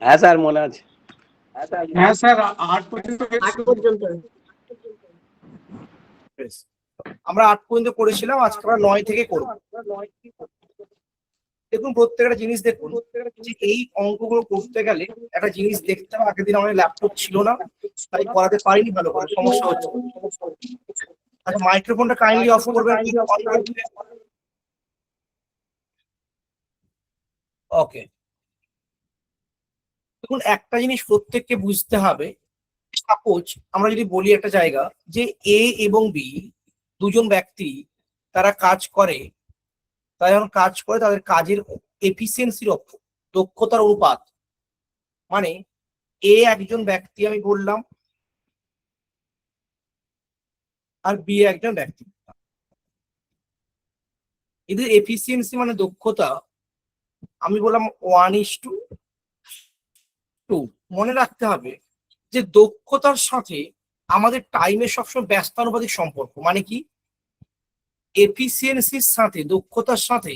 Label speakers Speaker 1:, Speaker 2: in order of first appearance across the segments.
Speaker 1: হ্যাঁ স্যার মনে আছে।
Speaker 2: হ্যাঁ স্যার 8 পর্যন্ত
Speaker 3: আমরা 8 পর্যন্ত করেছিলাম, আজকে আমরা 9 থেকে করব। দেখুন প্রত্যেকটা জিনিস দেখুন যে এই অঙ্কগুলো করতে গেলে একটা জিনিস দেখতে হবে, আগের দিন আমাদের ল্যাপটপ ছিল না তাই করাতে পারিনি, ভালো করে সমস্যা হচ্ছে। আচ্ছা মাইক্রোফোনটা কাইন্ডলি অফ করবেন। ওকে, দেখুন একটা জিনিস প্রত্যেককে বুঝতে হবে। সাপোজ আমরা যদি বলি একটা জায়গা যে এ এবং বি দুজন ব্যক্তি তারা কাজ করে, তারা যখন কাজ করে তাদের কাজের এফিসিয়েন্সির দক্ষতার অনুপাত, মানে এ একজন ব্যক্তি আমি বললাম আর বি একজন ব্যক্তি, এদের এফিসিয়েন্সি মানে দক্ষতা আমি বললাম 1:2। মনে রাখতে হবে যে দক্ষতার সাথে আমাদের টাইমের সবসময় ব্যস্তানুপাতিক সম্পর্ক। মানে কি, এফিসিয়েন্সির সাথে দক্ষতার সাথে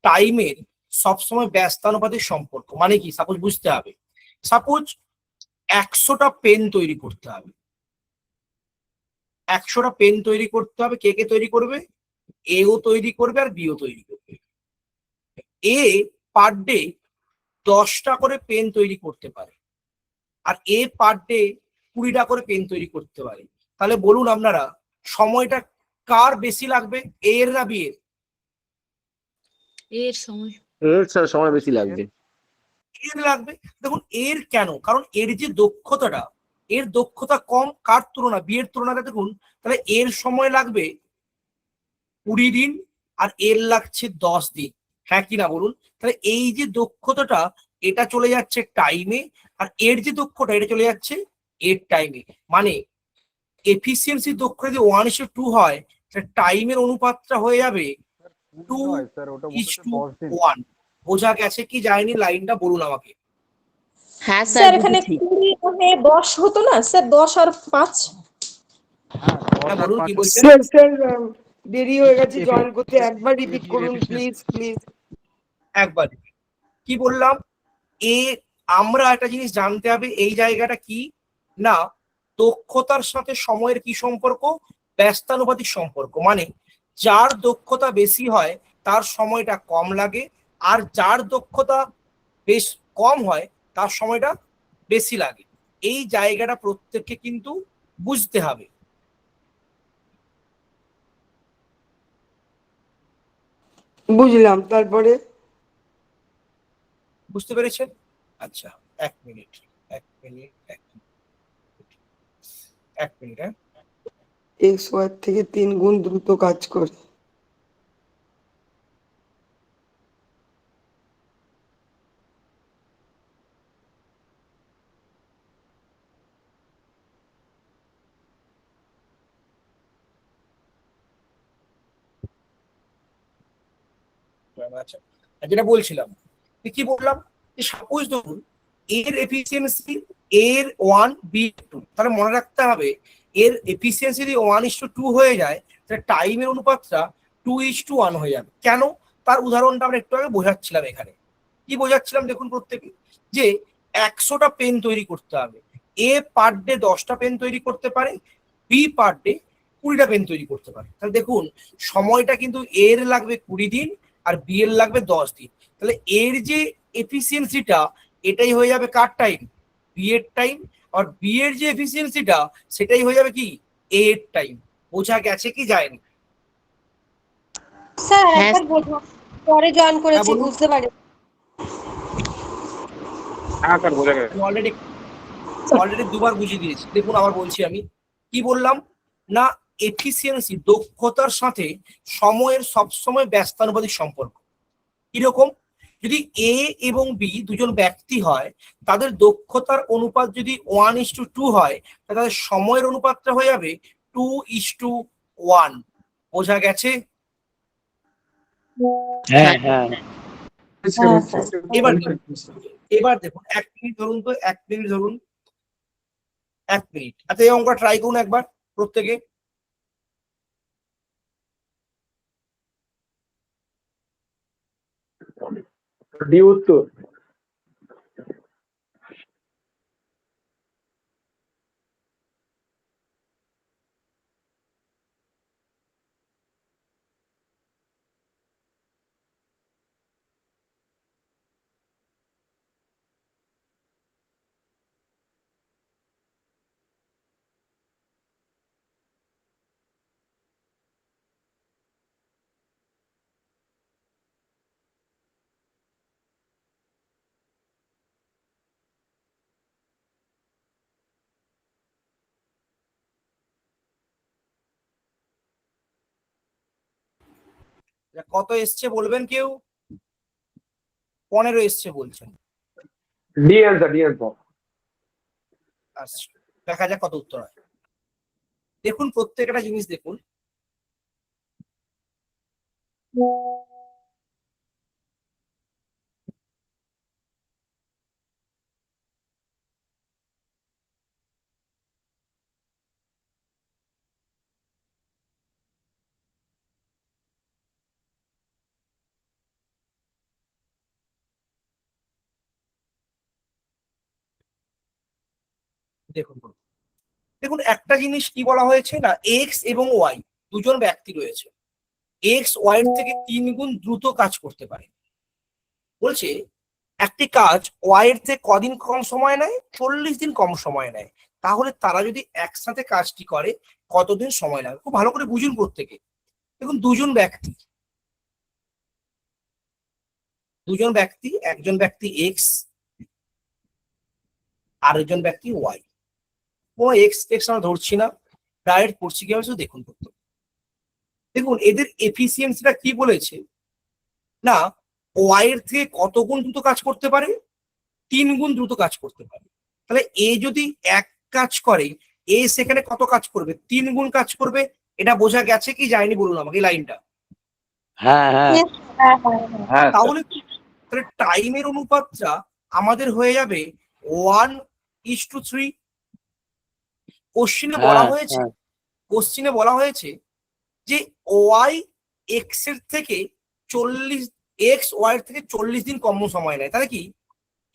Speaker 3: টাইমের সবসময় ব্যস্তানুপাতিক সম্পর্ক। মানে কি, সাপোজ বুঝতে হবে, সাপোজ 100টা পেন তৈরি করতে হবে, 100টা পেন তৈরি করতে হবে। কে কে তৈরি করবে? এও তৈরি করবে আর বিও তৈরি করবে। এ পার ডে 10টা করে পেন তৈরি করতে পারে আর এ পার ডে 20টা করে পেন তৈরি করতে পারে। তাহলে বলুন আপনারা সময়টা কার বেশি লাগবে, এর না বি এর?
Speaker 4: এর সময়,
Speaker 1: এর সময় বেশি লাগবে।
Speaker 3: এর লাগবে। দেখুন এর কেন, কারণ এর যে দক্ষতাটা, এর দক্ষতা কম কার তুলনা, বি এর তুলনাতে। দেখুন তাহলে এর সময় লাগবে 20 দিন আর এর লাগছে 10 দিন। হ্যাঁ কিনা বলুন? তাহলে এই যে দক্ষতাটা এটা চলে যাচ্ছে টাইমে, আর এর যে দক্ষতা এটা চলে যাচ্ছে এর টাইমে। মানে এফিসিয়েন্সি দক্ষতা যদি 1:2 হয়, তাহলে টাইমের অনুপাতটা হয়ে যাবে 2:1। বোঝা গেছে কি যায়নি লাইনটা, বলুন আমাকে।
Speaker 4: হ্যাঁ
Speaker 5: স্যার এখানে 20 মানে 10 হতো না স্যার, 10 আর 5।
Speaker 3: হ্যাঁ বলুন কি বলছেন?
Speaker 6: স্যার দেরি হয়ে গেছে জয়েন করতে, একবার রিপিট করুন প্লিজ প্লিজ।
Speaker 3: একবার কি বললাম, এ আমরা একটা জিনিস জানতে হবে, এই জায়গাটা কি না, দক্ষতার সাথে সময়ের কি সম্পর্ক? ব্যস্তানুপাতিক সম্পর্ক। মানে যার দক্ষতা বেশি হয় তার সময়টা কম লাগে, আর যার দক্ষতা বেশ কম হয় তার সময়টা বেশি লাগে। এই জায়গাটা প্রত্যেককে কিন্তু বুঝতে হবে।
Speaker 6: বুঝলাম, তারপরে
Speaker 3: বুঝতে পেরেছেন? আচ্ছা এক মিনিট, এক মিনিট, এক মিনিট। হ্যাঁ
Speaker 6: এক্স ওয়াই থেকে 3 গুণ দ্রুত কাজ করে।
Speaker 3: আচ্ছা, যেটা বলছিলাম, কি বললাম, সাপোজ ধরুন এর এফিসিয়েন্সি এর 1 বি 2, তাহলে মনে রাখতে হবে এর এফিসিয়েন্সি যদি 1:2 হয়ে যায় তাহলে টাইমের অনুপাতটা 2:1 হয়ে যাবে। কেন? তার উদাহরণটা আমরা একটু আগে বোঝাচ্ছিলাম। এখানে কি বোঝাচ্ছিলাম দেখুন প্রত্যেকে, যে 100টা পেন তৈরি করতে হবে, এ পার ডে 10টা পেন তৈরি করতে পারে, বি পার ডে 20টা পেন তৈরি করতে পারে। তাহলে দেখুন সময়টা কিন্তু এর লাগবে 20 দিন আর বি এর লাগবে 10 দিন। তাহলে এর যে এফিসিয়েন্সিটা এটাই হয়ে যাবে কার টাইম? বি এর টাইম। আর বি এর যে এফিসিয়েন্সিটা সেটাই হয়ে যাবে কি এ এর টাইম। বোঝা গেছে কি যায়নি?
Speaker 5: স্যার একবার বলুন, পরে জয়েন করেছি
Speaker 3: বলুন।
Speaker 5: বুঝতে পারি।
Speaker 2: হ্যাঁ স্যার বোঝা গেছে।
Speaker 3: অলরেডি দুবার বুঝিয়ে দিয়েছি। দেখুন আবার বলছি, আমি কি বললাম না, এফিসিয়েন্সি দক্ষতার সাথে সময়ের সবসময় ব্যস্তানুপাতিক সম্পর্ক। কিরকম? যদি এ এবং বি দুজন ব্যক্তি হয়, তাদের দক্ষতার অনুপাত যদি 1:2 হয়, তাহলে তাদের সময়ের অনুপাতটা হয়ে যাবে 2:1। বোঝা গেছে?
Speaker 1: হ্যাঁ হ্যাঁ।
Speaker 3: এবার দেখুন 1 মিনিট ধরুন তো, 1 মিনিট ধরুন, 1 মিনিট। আচ্ছা এই অঙ্কটা ট্রাই করুন একবার প্রত্যেকে।
Speaker 2: ডি উত্তর।
Speaker 3: কত এসছে বলবেন কেউ? 15 এসছে বলছেন।
Speaker 2: D answer.
Speaker 3: আচ্ছা, দেখা যাক কত উত্তর হয়। দেখুন প্রত্যেকটা জিনিস দেখুন। দেখুন দেখুন একটা জিনিস কি বলা হয়েছে না, এক্স এবং ওয়াই দুজন ব্যক্তি রয়েছে। এক্স ওয়াই এর থেকে 3 গুণ দ্রুত কাজ করতে পারে। বলছে একটি কাজ ওয়াই এর থেকে কদিন কম সময় নেয়? 40 দিন কম সময় নেয়। তাহলে তারা যদি একসাথে কাজটি করে কতদিন সময় লাগে? খুব ভালো করে বুঝুন প্রত্যেকে। দেখুন দুজন ব্যক্তি, একজন ব্যক্তি এক্স, আরেকজন ব্যক্তি ওয়াই। কোনো এক্স টেক্স আমরা ধরছি না, ডাইরেক্ট করছি কি হবে দেখুন প্রত্যেকে। দেখুন এদের এফিসিয়েন্সিটা কি বলেছে না, ওয়াই এর থেকে কত গুণ দ্রুত কাজ করতে পারে? 3 গুণ দ্রুত কাজ করতে পারে। তাহলে এ যদি এক কাজ করে, এ সেখানে কত কাজ করবে? 3 গুণ কাজ করবে। এটা বোঝা গেছে কি যায়নি বলুন আমাকে এই লাইনটা?
Speaker 1: হ্যাঁ হ্যাঁ
Speaker 2: হ্যাঁ
Speaker 3: তাহলে তাহলে টাইমের অনুপাতটা আমাদের হয়ে যাবে 1:3। কোশ্চিনে বলা
Speaker 1: হ্যাঁ
Speaker 3: হয়েছে,
Speaker 1: হ্যাঁ
Speaker 3: কোশ্চিনে বলা হয়েছে যে ওয়াই এক্স এর থেকে 40, এক্স ওয়াই এর থেকে 40 দিন কম সময় নেয়। তাহলে কি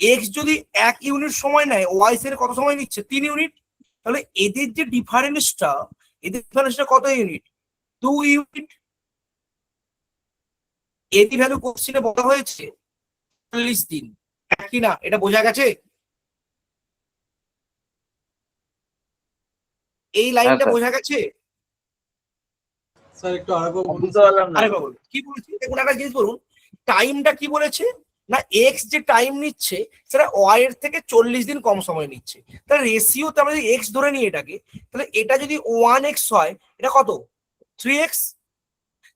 Speaker 3: এক্স যদি 1 ইউনিট সময় নেয়, ওয়াই এর কত সময় নিচ্ছে? 3 ইউনিট। তাহলে এদের যে ডিফারেন্সটা, কত ইউনিট? 2 ইউনিট। এটি ভ্যালু কোশ্চিনে বলা হয়েছে 40 দিন, একই না? এটা বোঝা গেছে? এই লাইনটা বোঝা গেছে?
Speaker 2: স্যার একটু আরেকবার
Speaker 1: বুঝতে পারলাম না।
Speaker 3: আরেকবার বলুন কি বলেছি। দেখুন একটা জিনিস বলুন, টাইমটা কি বলেছে না, এক্স যে টাইম নিচ্ছে সেটা ওয়াই এর থেকে 40 দিন কম সময় নিচ্ছে। তাহলে রেশিওতে আমরা যদি এক্স ধরে নিই এটাকে, তাহলে এটা যদি 1x হয়, এটা কত? 3x।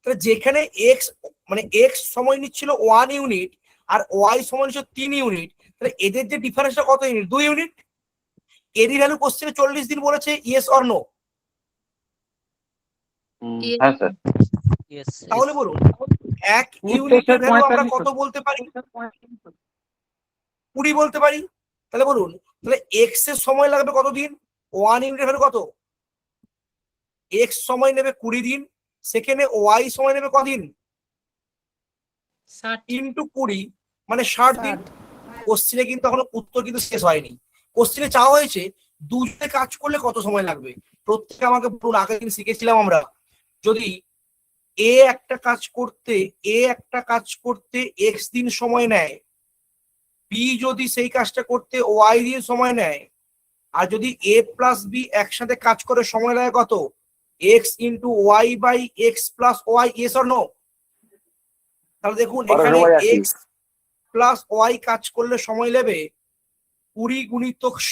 Speaker 3: তাহলে যেখানে এক্স মানে এক্স সময় নিচ্ছিল 1 ইউনিট আর ওয়াই সময় নিচ্ছিল 3 ইউনিট, তাহলে এদের যে ডিফারেন্সটা কত ইউনিট? 2 ইউনিট। এরই ভ্যালু কোশ্চেনে 40 দিন বলেছে, ইয়েস অর নো?
Speaker 2: হ্যাঁ স্যার।
Speaker 3: তাহলে বলুন 1 ইউনিটের ভ্যালু আমরা কত বলতে পারি? 20 বলতে পারি। তাহলে বলুন, তাহলে এক্স এর সময় লাগবে কতদিন? 1 ইউনিটের ভ্যালু কত? এক্স সময় নেবে 20 দিন, সেখানে ওয়াই সময় নেবে কদিন? 3 × 20 মানে 60 দিন। কোশ্চিনে কিন্তু এখনো উত্তর কিন্তু শেষ হয়নি। কোশ্চিনে চাওয়া হয়েছে দুজনে কাজ করলে কত সময় লাগবে। প্রত্যেকে আমাকে বলুন, আগের দিন শিখেছিলাম আমরা, যদি একটা কাজ করতে এক্স দিন সময় নেয়, বি যদি সেই কাজটা করতে ওয়াই দিন সময় নেয়, আর যদি এ প্লাস বি একসাথে কাজ করে সময় লাগে কত? X into Y by X plus Y, yes or no? তাহলে দেখুন এখানে এক্স প্লাস ওয়াই কাজ করলে সময় নেবে 20 ×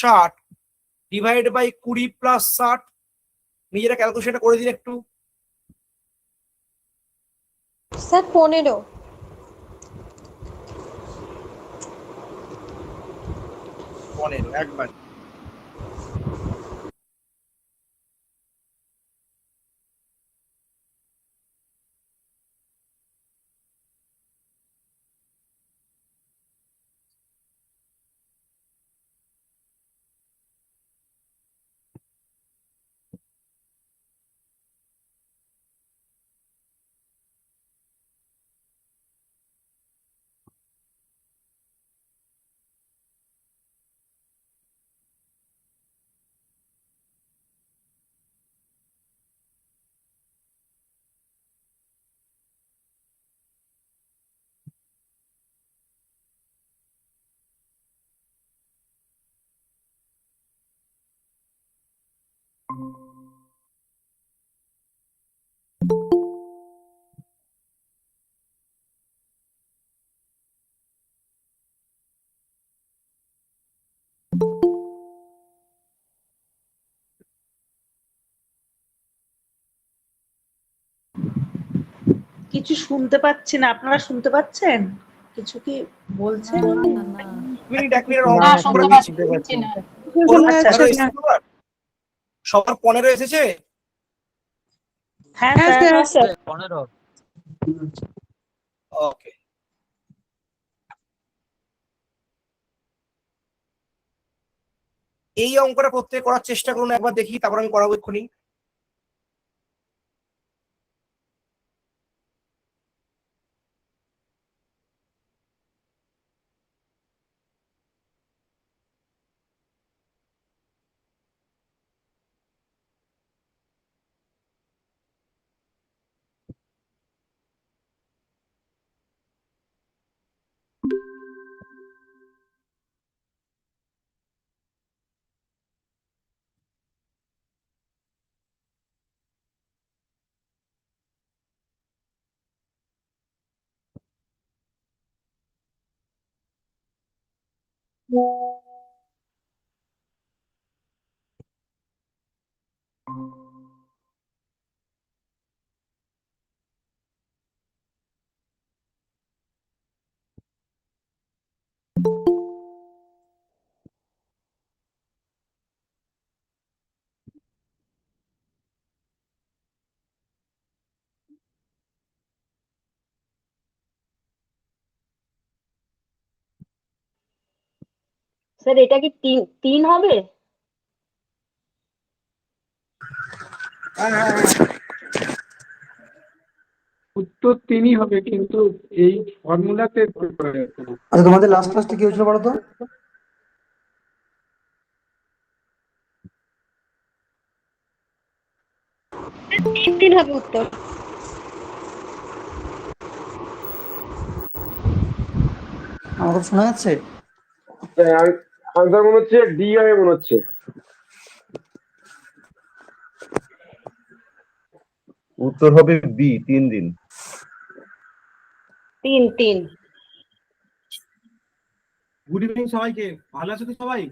Speaker 3: 60 ডিভাইড বাই 20 + 60। নিজেরা ক্যালকুলেশনটা করে দিন একটু।
Speaker 5: স্যার 15।
Speaker 3: 15 একবার।
Speaker 4: কিছু শুনতে পাচ্ছি না, আপনারা শুনতে পাচ্ছেন? কিছু কি বলছেন?
Speaker 3: এক মিনিট
Speaker 7: না,
Speaker 3: অঙ্ক
Speaker 7: শুনতে
Speaker 3: করে
Speaker 7: পাচ্ছি
Speaker 3: দিচ্ছি।
Speaker 7: না।
Speaker 3: আচ্ছা, সবার 15 এসেছে?
Speaker 4: হ্যাঁ
Speaker 6: হ্যাঁ
Speaker 4: স্যার।
Speaker 6: স্যার।
Speaker 5: Sir
Speaker 3: okay. এই অঙ্কটা প্রত্যেকে করার চেষ্টা করুন, একবার দেখি, তারপর আমি করাবো এক্ষুনি।
Speaker 5: স্যার এটা কি তিন হবে?
Speaker 8: উত্তর 3ই হবে, কিন্তু এই ফর্মুলাতে করা যাচ্ছে না।
Speaker 9: আচ্ছা, তোমাদের লাস্ট ক্লাসটা কি হয়েছিল বলো তো?
Speaker 5: তিন হবে উত্তর।
Speaker 9: আমার কথা শোনা যাচ্ছে?
Speaker 2: আনসার মনে হচ্ছে ডি হবে মনে হচ্ছে।
Speaker 10: উত্তর হবে বি, 3 দিন।
Speaker 5: তিন।
Speaker 3: গুড ইভিনিং সবাইকে, ভালো আছো তো সবাই?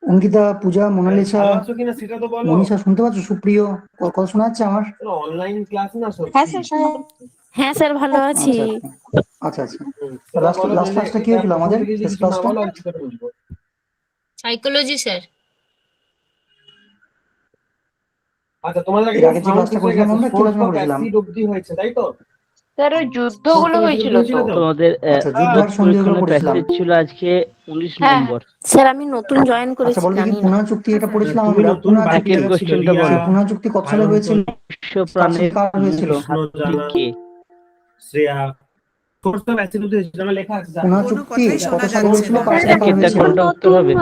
Speaker 9: অঙ্কিতা, পূজা, মোনালিসা,
Speaker 3: ভালো আছো কিনা সেটা তো বলো।
Speaker 9: মনীষা শুনতে পাচ্ছ? সুপ্রিয়, কথা শোনা যাচ্ছে আমার?
Speaker 3: অনলাইন ক্লাস না সব।
Speaker 7: হ্যাঁ স্যার, ভালো আছি।
Speaker 9: আচ্ছা আচ্ছা। লাস্ট ক্লাসটা কি হয়েছিল আমাদের? শেষ ক্লাসটা?
Speaker 7: Psychology sir.
Speaker 3: আচ্ছা, তোমাদের
Speaker 9: এর আগে যে ক্লাসটা করেছিলাম আমরা কি আলোচনা করেছিলাম?
Speaker 3: অবধি হয়েছে তাই তো?
Speaker 6: স্যার ওই যুদ্ধগুলো হয়েছিল তো।
Speaker 1: তোমাদের
Speaker 9: আচ্ছা, যুদ্ধ আর সন্ধিগুলো পড়েছিলাম।
Speaker 1: প্যাসেজ ছিল আজকে 19
Speaker 7: হ্যাঁ
Speaker 1: নম্বর।
Speaker 7: স্যার, আমি নতুন জয়েন
Speaker 9: আচ্ছা,
Speaker 7: করেছি,
Speaker 9: বলো দেখি,
Speaker 7: জানি না।
Speaker 9: পুনা চুক্তি এটা পড়েছিলাম
Speaker 3: তুমি
Speaker 9: আমরা।
Speaker 3: নতুন বাকি
Speaker 1: একের কোশ্চেনটা বলো।
Speaker 9: পুনা চুক্তি কত সালে হয়েছিল?
Speaker 1: বিশ্ব প্রাণের
Speaker 9: কার হয়েছিল?
Speaker 1: কে?
Speaker 3: শ্রেয়া কোর্সটা ম্যাচের মধ্যে যেটা লেখা আছে
Speaker 9: পুনা চুক্তি কত সালে হয়েছিল? কার সাথে কার
Speaker 1: একেরটা
Speaker 9: হয়েছিল?
Speaker 1: কোনটা উত্তর হবে?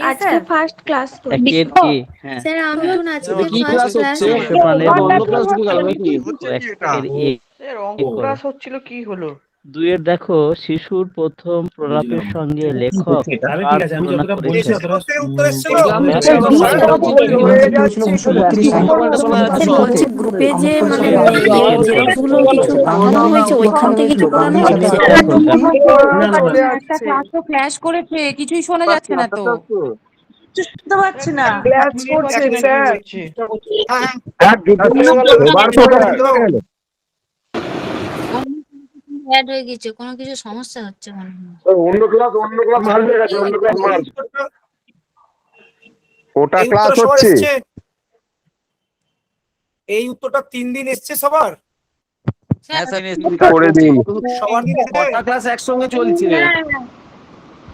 Speaker 7: আজকে ফার্স্ট ক্লাস তো।
Speaker 1: একের কে? হ্যাঁ,
Speaker 7: স্যার আমি তো আজকে
Speaker 10: কি
Speaker 7: ফার্স্ট
Speaker 10: ক্লাস
Speaker 7: ক্লাস।
Speaker 10: হচ্ছে?
Speaker 1: বিশ্ব প্রাণের
Speaker 10: বন্ধ ক্লাস ঢুকে গেল নাকি?
Speaker 1: একের এ।
Speaker 6: স্যার অঙ্ক ক্লাস হচ্ছিল, কি হলো?
Speaker 1: দুইয়ের দেখো, শিশুর প্রথম প্রলাপের সঙ্গে লেখক
Speaker 3: তাহলে
Speaker 1: কার
Speaker 3: ঠিক আছে, আমি
Speaker 1: তুলনা
Speaker 3: যতটা
Speaker 1: করেছেন?
Speaker 3: বলছি উত্তর এসেছিল।
Speaker 7: বলছি গ্রুপে যে মানে জেরক্স গুলো কিছু পাঠানো হয়েছে, ওইখান থেকে কি পড়ানো হচ্ছে?
Speaker 6: একটা ক্লাসও ফ্ল্যাশ করেছে, কিছুই শোনা যাচ্ছে না তো।
Speaker 4: শুনতে পাচ্ছি না।
Speaker 6: ক্লাস করছে স্যার।
Speaker 7: অ্যাড হয়ে গেছে, কোনো কিছু সমস্যা হচ্ছে মনে হয়।
Speaker 2: অন্য ক্লাস মার্জ হয়ে গেছে, অন্য ক্লাস মার্জ। ওটা
Speaker 3: এই
Speaker 2: ক্লাস
Speaker 3: উত্তরটা সবার
Speaker 2: হচ্ছে।
Speaker 3: এসছে? এই উত্তরটা 3 দিন এসছে সবার?
Speaker 2: করে দিন।
Speaker 3: সবার দিন এসেছে?
Speaker 10: ক্লাস একসঙ্গে চলছে।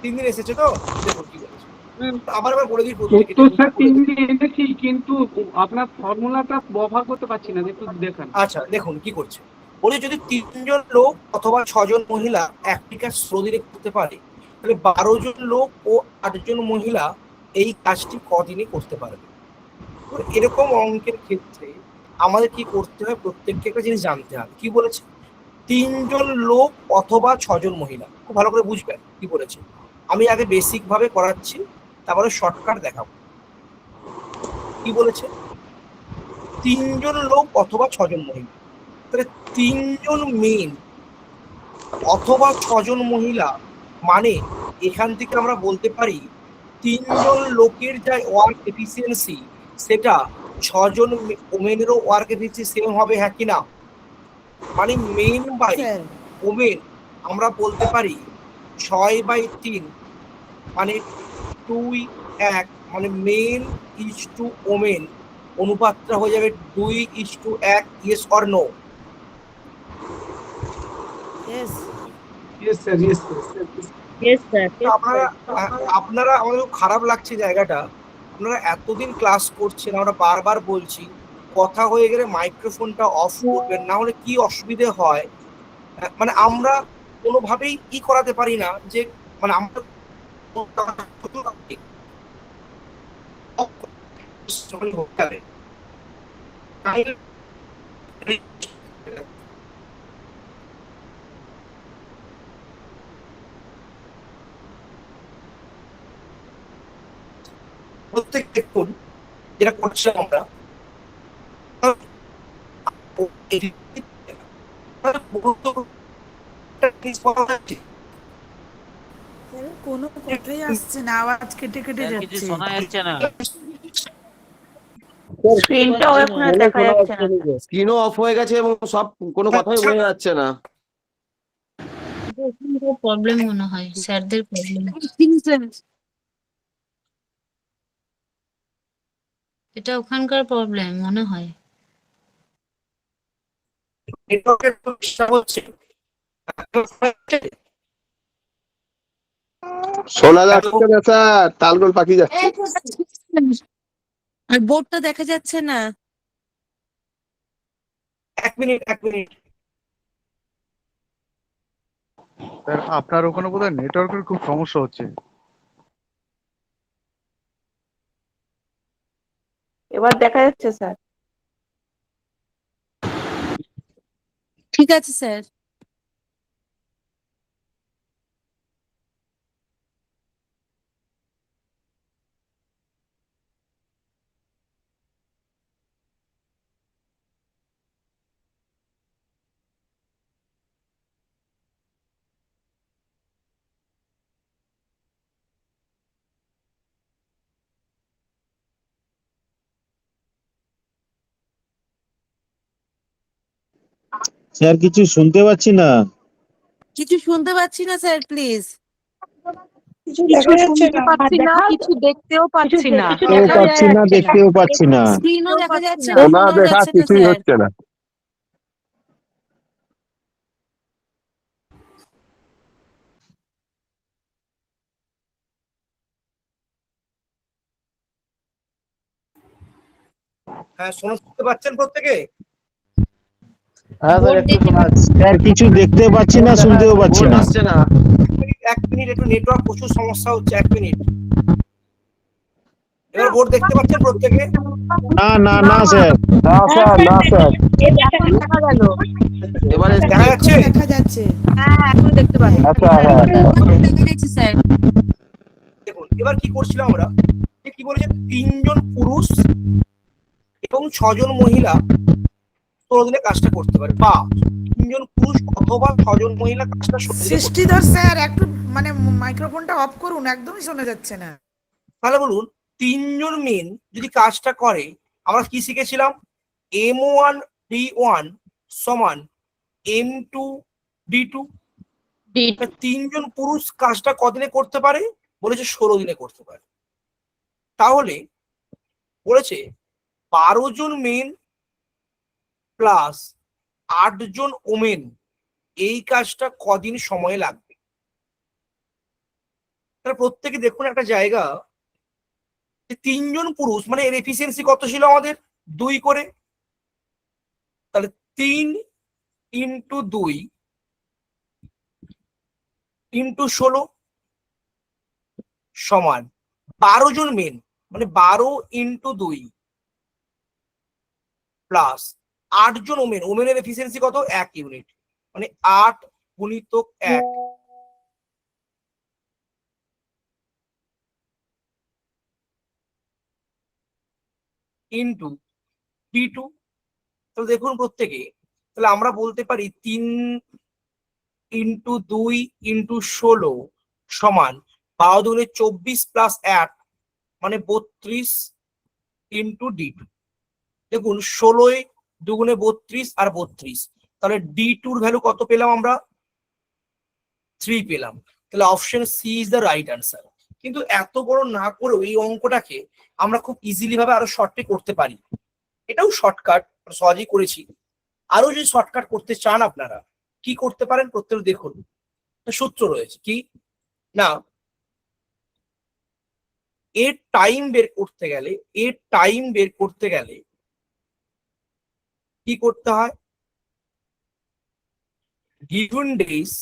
Speaker 3: 3 দিন এসেছে তো? দেখো কি বলেছে। আবার বলে দিই প্রত্যেককে।
Speaker 8: উত্তর স্যার 3 দিন এনেছি, কিন্তু আপনার ফর্মুলাটা ব্যবহার করতে পারছি না, একটু দেখেন।
Speaker 3: আচ্ছা, দেখুন কি করছে। বলে যদি 3 জন লোক অথবা 6 জন মহিলা একটি কাজ শ্রদিনে করতে পারে, তাহলে 12 জন লোক ও 8 জন মহিলা এই কাজটি কদিনে করতে পারবে। তো এরকম অঙ্কের ক্ষেত্রে আমাদের কি করতে হয়, প্রত্যেককে একটা জিনিস জানতে হবে। কি বলেছে? 3 জন লোক অথবা 6 জন মহিলা। খুব ভালো করে বুঝবেন কি বলেছে। আমি আগে বেসিক ভাবে করাচ্ছি, তারপরে শর্টকাট দেখাবো। কি বলেছে? 3 জন লোক অথবা 6 জন মহিলা। তাহলে 3 জন মেন অথবা 6 জন মহিলা, মানে এখান থেকে আমরা বলতে পারি 3 জন লোকের যা ওয়ার্ক এফিসিয়েন্সি সেটা 6 জন ওমেনেরও ওয়ার্ক এফিসিয়েন্সি সেম হবে, হ্যাঁ কি না? মানে মেন বাই ওমেন আমরা বলতে পারি 6/3 মানে 2:1, মানে মেন ইজ টু ওমেন অনুপাতটা হয়ে যাবে 2:1। Yes or no?
Speaker 8: Yes sir, yes sir.
Speaker 3: আপনারা আমাদের খুব খারাপ লাগছে জায়গাটা, আপনারা এতদিন ক্লাস করছেন, আমরা বারবার বলছি কথা হয়ে গেলে মাইক্রোফোনটা অফ করবেন, না হলে কি অসুবিধে হয়, মানে আমরা কোনোভাবেই কি করাতে পারি না যে মানে আমরা প্রত্যেক দেখুন যেটা করছিলাম আমরা
Speaker 4: কোনো কথাই আসছে না, আওয়াজ কেটে কেটে যাচ্ছে।
Speaker 1: শোনা যাচ্ছে না।
Speaker 4: স্ক্রিনটাও এখন আর দেখা যাচ্ছে না।
Speaker 10: স্ক্রিনও অফ হয়ে গেছে এবং সব কোনো কথাই বোঝা যাচ্ছে না।
Speaker 7: প্রবলেম মনে হয় স্যারদের প্রবলেম, এটা ওখানকার প্রবলেম মনে হয়।
Speaker 3: নেটওয়ার্কের সমস্যা হচ্ছে।
Speaker 10: শোনা যাচ্ছে না স্যার, তালগোল পাখি যাচ্ছে।
Speaker 4: আর বোর্ডটা দেখা যাচ্ছে না।
Speaker 3: এক মিনিট
Speaker 11: স্যার আপনার ওখানে বোধহয় নেটওয়ার্কের খুব সমস্যা হচ্ছে।
Speaker 4: এবার দেখা যাচ্ছে স্যার? ঠিক আছে স্যার।
Speaker 10: স্যার কিছু শুনতে পাচ্ছি না।
Speaker 4: কিছু শুনতে পাচ্ছি না স্যার, প্লিজ।
Speaker 5: কিছু দেখা যাচ্ছে না,
Speaker 4: কিছু দেখতেও পাচ্ছি না।
Speaker 10: দেখতেও পাচ্ছি না।
Speaker 4: স্ক্রিনও দেখা যাচ্ছে না,
Speaker 10: শোনা
Speaker 4: শোনাও
Speaker 10: দেখা
Speaker 4: যাচ্ছে না
Speaker 10: কিছুই
Speaker 4: স্যার।
Speaker 10: হচ্ছে না।
Speaker 3: হ্যাঁ, শুনতে পাচ্ছেন প্রত্যেকে?
Speaker 10: স্যার কিছু দেখতে পাচ্ছি না, শুনতেও পাচ্ছি না।
Speaker 3: এক মিনিট একটু নেটওয়ার্ক প্রচুর সমস্যা হচ্ছে, 1 মিনিট। এবার বোর্ড দেখতে পাচ্ছেন প্রত্যেকে?
Speaker 10: না স্যার। না স্যার।
Speaker 3: এবারে দেখা যাচ্ছে?
Speaker 4: দেখা যাচ্ছে, হ্যাঁ এখন দেখতে পাচ্ছি।
Speaker 10: আচ্ছা, হ্যাঁ।
Speaker 4: দেখা যাচ্ছে স্যার।
Speaker 3: দেখুন এবার কি করছিলাম আমরা, কি বলেছে 3 জন পুরুষ এবং 6 জন মহিলা 16 দিনে কাজটা করতে পারে, বা 3 জন পুরুষ অথবা 6 জন মহিলা কাজটা 16 দিনে করতে পারে।
Speaker 4: সৃষ্টিধর স্যার একটু মানে মাইক্রোফোনটা অফ করুন, একদমই শোনা যাচ্ছে না।
Speaker 3: তাহলে বলুন 3 জন মেন যদি কাজটা করে, আমরা কি শিখেছিলাম? M1D1 সমান M2D2। 3 জন পুরুষ কাজটা কদিনে করতে পারে? বলেছে 16 দিনে করতে পারে। তাহলে বলেছে 12 জন মেন প্লাস 8 জন ওমেন এই কাজটা কদিন সময় লাগবে? তাহলে প্রত্যেকে দেখুন একটা জায়গা, 3 জন পুরুষ মানে এর এফিসিয়েন্সি কত ছিল আমাদের? 2 করে। তাহলে 3 × 2 × 16 সমান 12 জন মেন, মানে 12 × 2 প্লাস 8 জন ওমেন। ওমেনের এফিসিয়েন্সি কত? 1 ইউনিট, মানে 8 × 1 ইন্টু D2। তাহলে দেখুন প্রত্যেকে, তাহলে আমরা বলতে পারি 3 × 2 × 16 সমান 12 × 24 প্লাস 1 মানে 32 ইন্টু D2। দেখুন 16 দুগুণে 32 আর 32, তাহলে D2 ভ্যালু কত পেলাম আমরা? 3 পেলাম। তাহলে option C is the right answer. কিন্তু এত বড় না করেও এই অঙ্কটাকে আমরা খুব ইজিলি ভাবে আরো শর্টে করতে পারি। এটাও শর্টকাট, সহজেই করেছি। আরো যদি শর্টকাট করতে চান আপনারা কি করতে পারেন, প্রত্যেক দেখুন সূত্র রয়েছে কি না, এর টাইম বের করতে গেলে কি করতে হয়? given days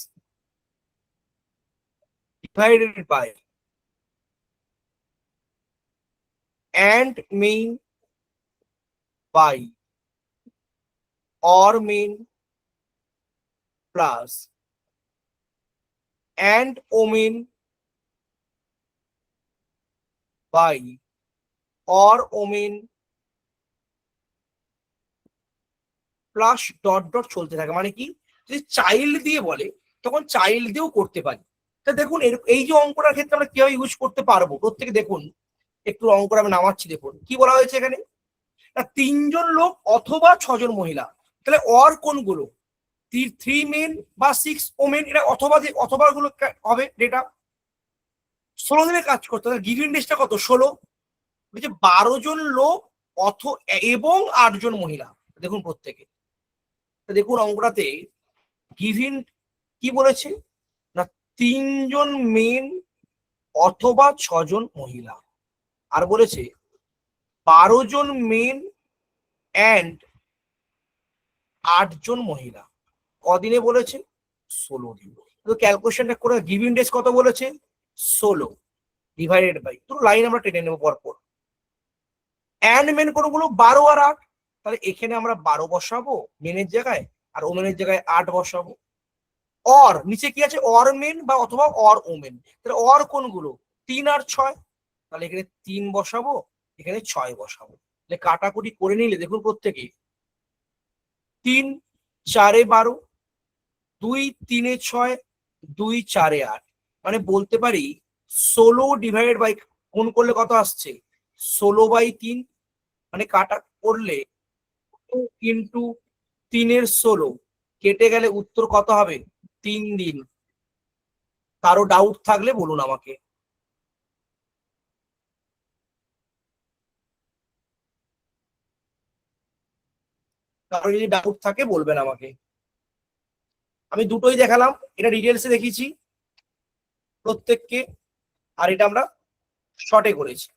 Speaker 3: divided by and mean by or mean plus and omen by or omen plus dot dot চলতে থাকে। মানে কি, যদি চাইল্ড দিয়ে বলে তখন চাইল্ড দিয়েও করতে পারি। তা দেখুন এই যে অঙ্কটার ক্ষেত্রে আমরা কিভাবে ইউজ করতে পারবো, প্রত্যেকে দেখুন একটু অঙ্কটা আমি নামাচ্ছি। দেখুন কি বলা হয়েছে এখানে, না 3 জন লোক অথবা 6 জন মহিলা। তাহলে অর কোনগুলো? 3 মেন বা 6 ওমেন, এটা অথবা গুলো হবে ডেটা। 16 দিনে কাজ করতে হবে। গিভিং ডেজটা কত? 16। 12 জন লোক এবং 8 জন মহিলা। দেখুন প্রত্যেকে, দেখুন অঙ্কটাতে গিভিং কি বলেছে না 3 জন মেন অথবা 6 জন মহিলা, আর বলেছে 12 জন মেন অ্যান্ড 8 জন মহিলা। কদিনে বলেছে? 16 দিন। তো ক্যালকুলেশনটা করে গিভিং ডেজ কত বলেছে? 16 ডিভাইডেড বাই, দুটো লাইন আমরা টেনে নেবো পরপর। অ্যান্ড মেন কোনগুলো? 12 আর 8। তাহলে এখানে আমরা 12 বসাবো মেনের জায়গায়, আর ওমেনের জায়গায় 8 বসাবো। অর নিচে কি আছে? অর মেন বা অথবা অর ওমেন। তাহলে অর কোনগুলো? 3 আর 6। তাহলে এখানে 3 বসাবো, এখানে 6 বসাবো। তাহলে কাটাকুটি করে নিলে দেখুন প্রত্যেকে 3 4 12, 2 3 6, 2 4 8। মানে বলতে পারি 16 ডিভাইডেড বাই গুণ করলে কত আসছে? 16/3। মানে কাটা করলে 2 ইন্টু 3 এর 16 কেটে গেলে উত্তর কত হবে? 3 দিন। কারো ডাউট থাকলে বলুন আমাকে। কারো যদি ডাউট থাকে বলবেন আমাকে। আমি দুটোই দেখালাম, এটা ডিটেলসে দেখিয়েছি প্রত্যেককে, আর এটা আমরা শর্টে করেছি।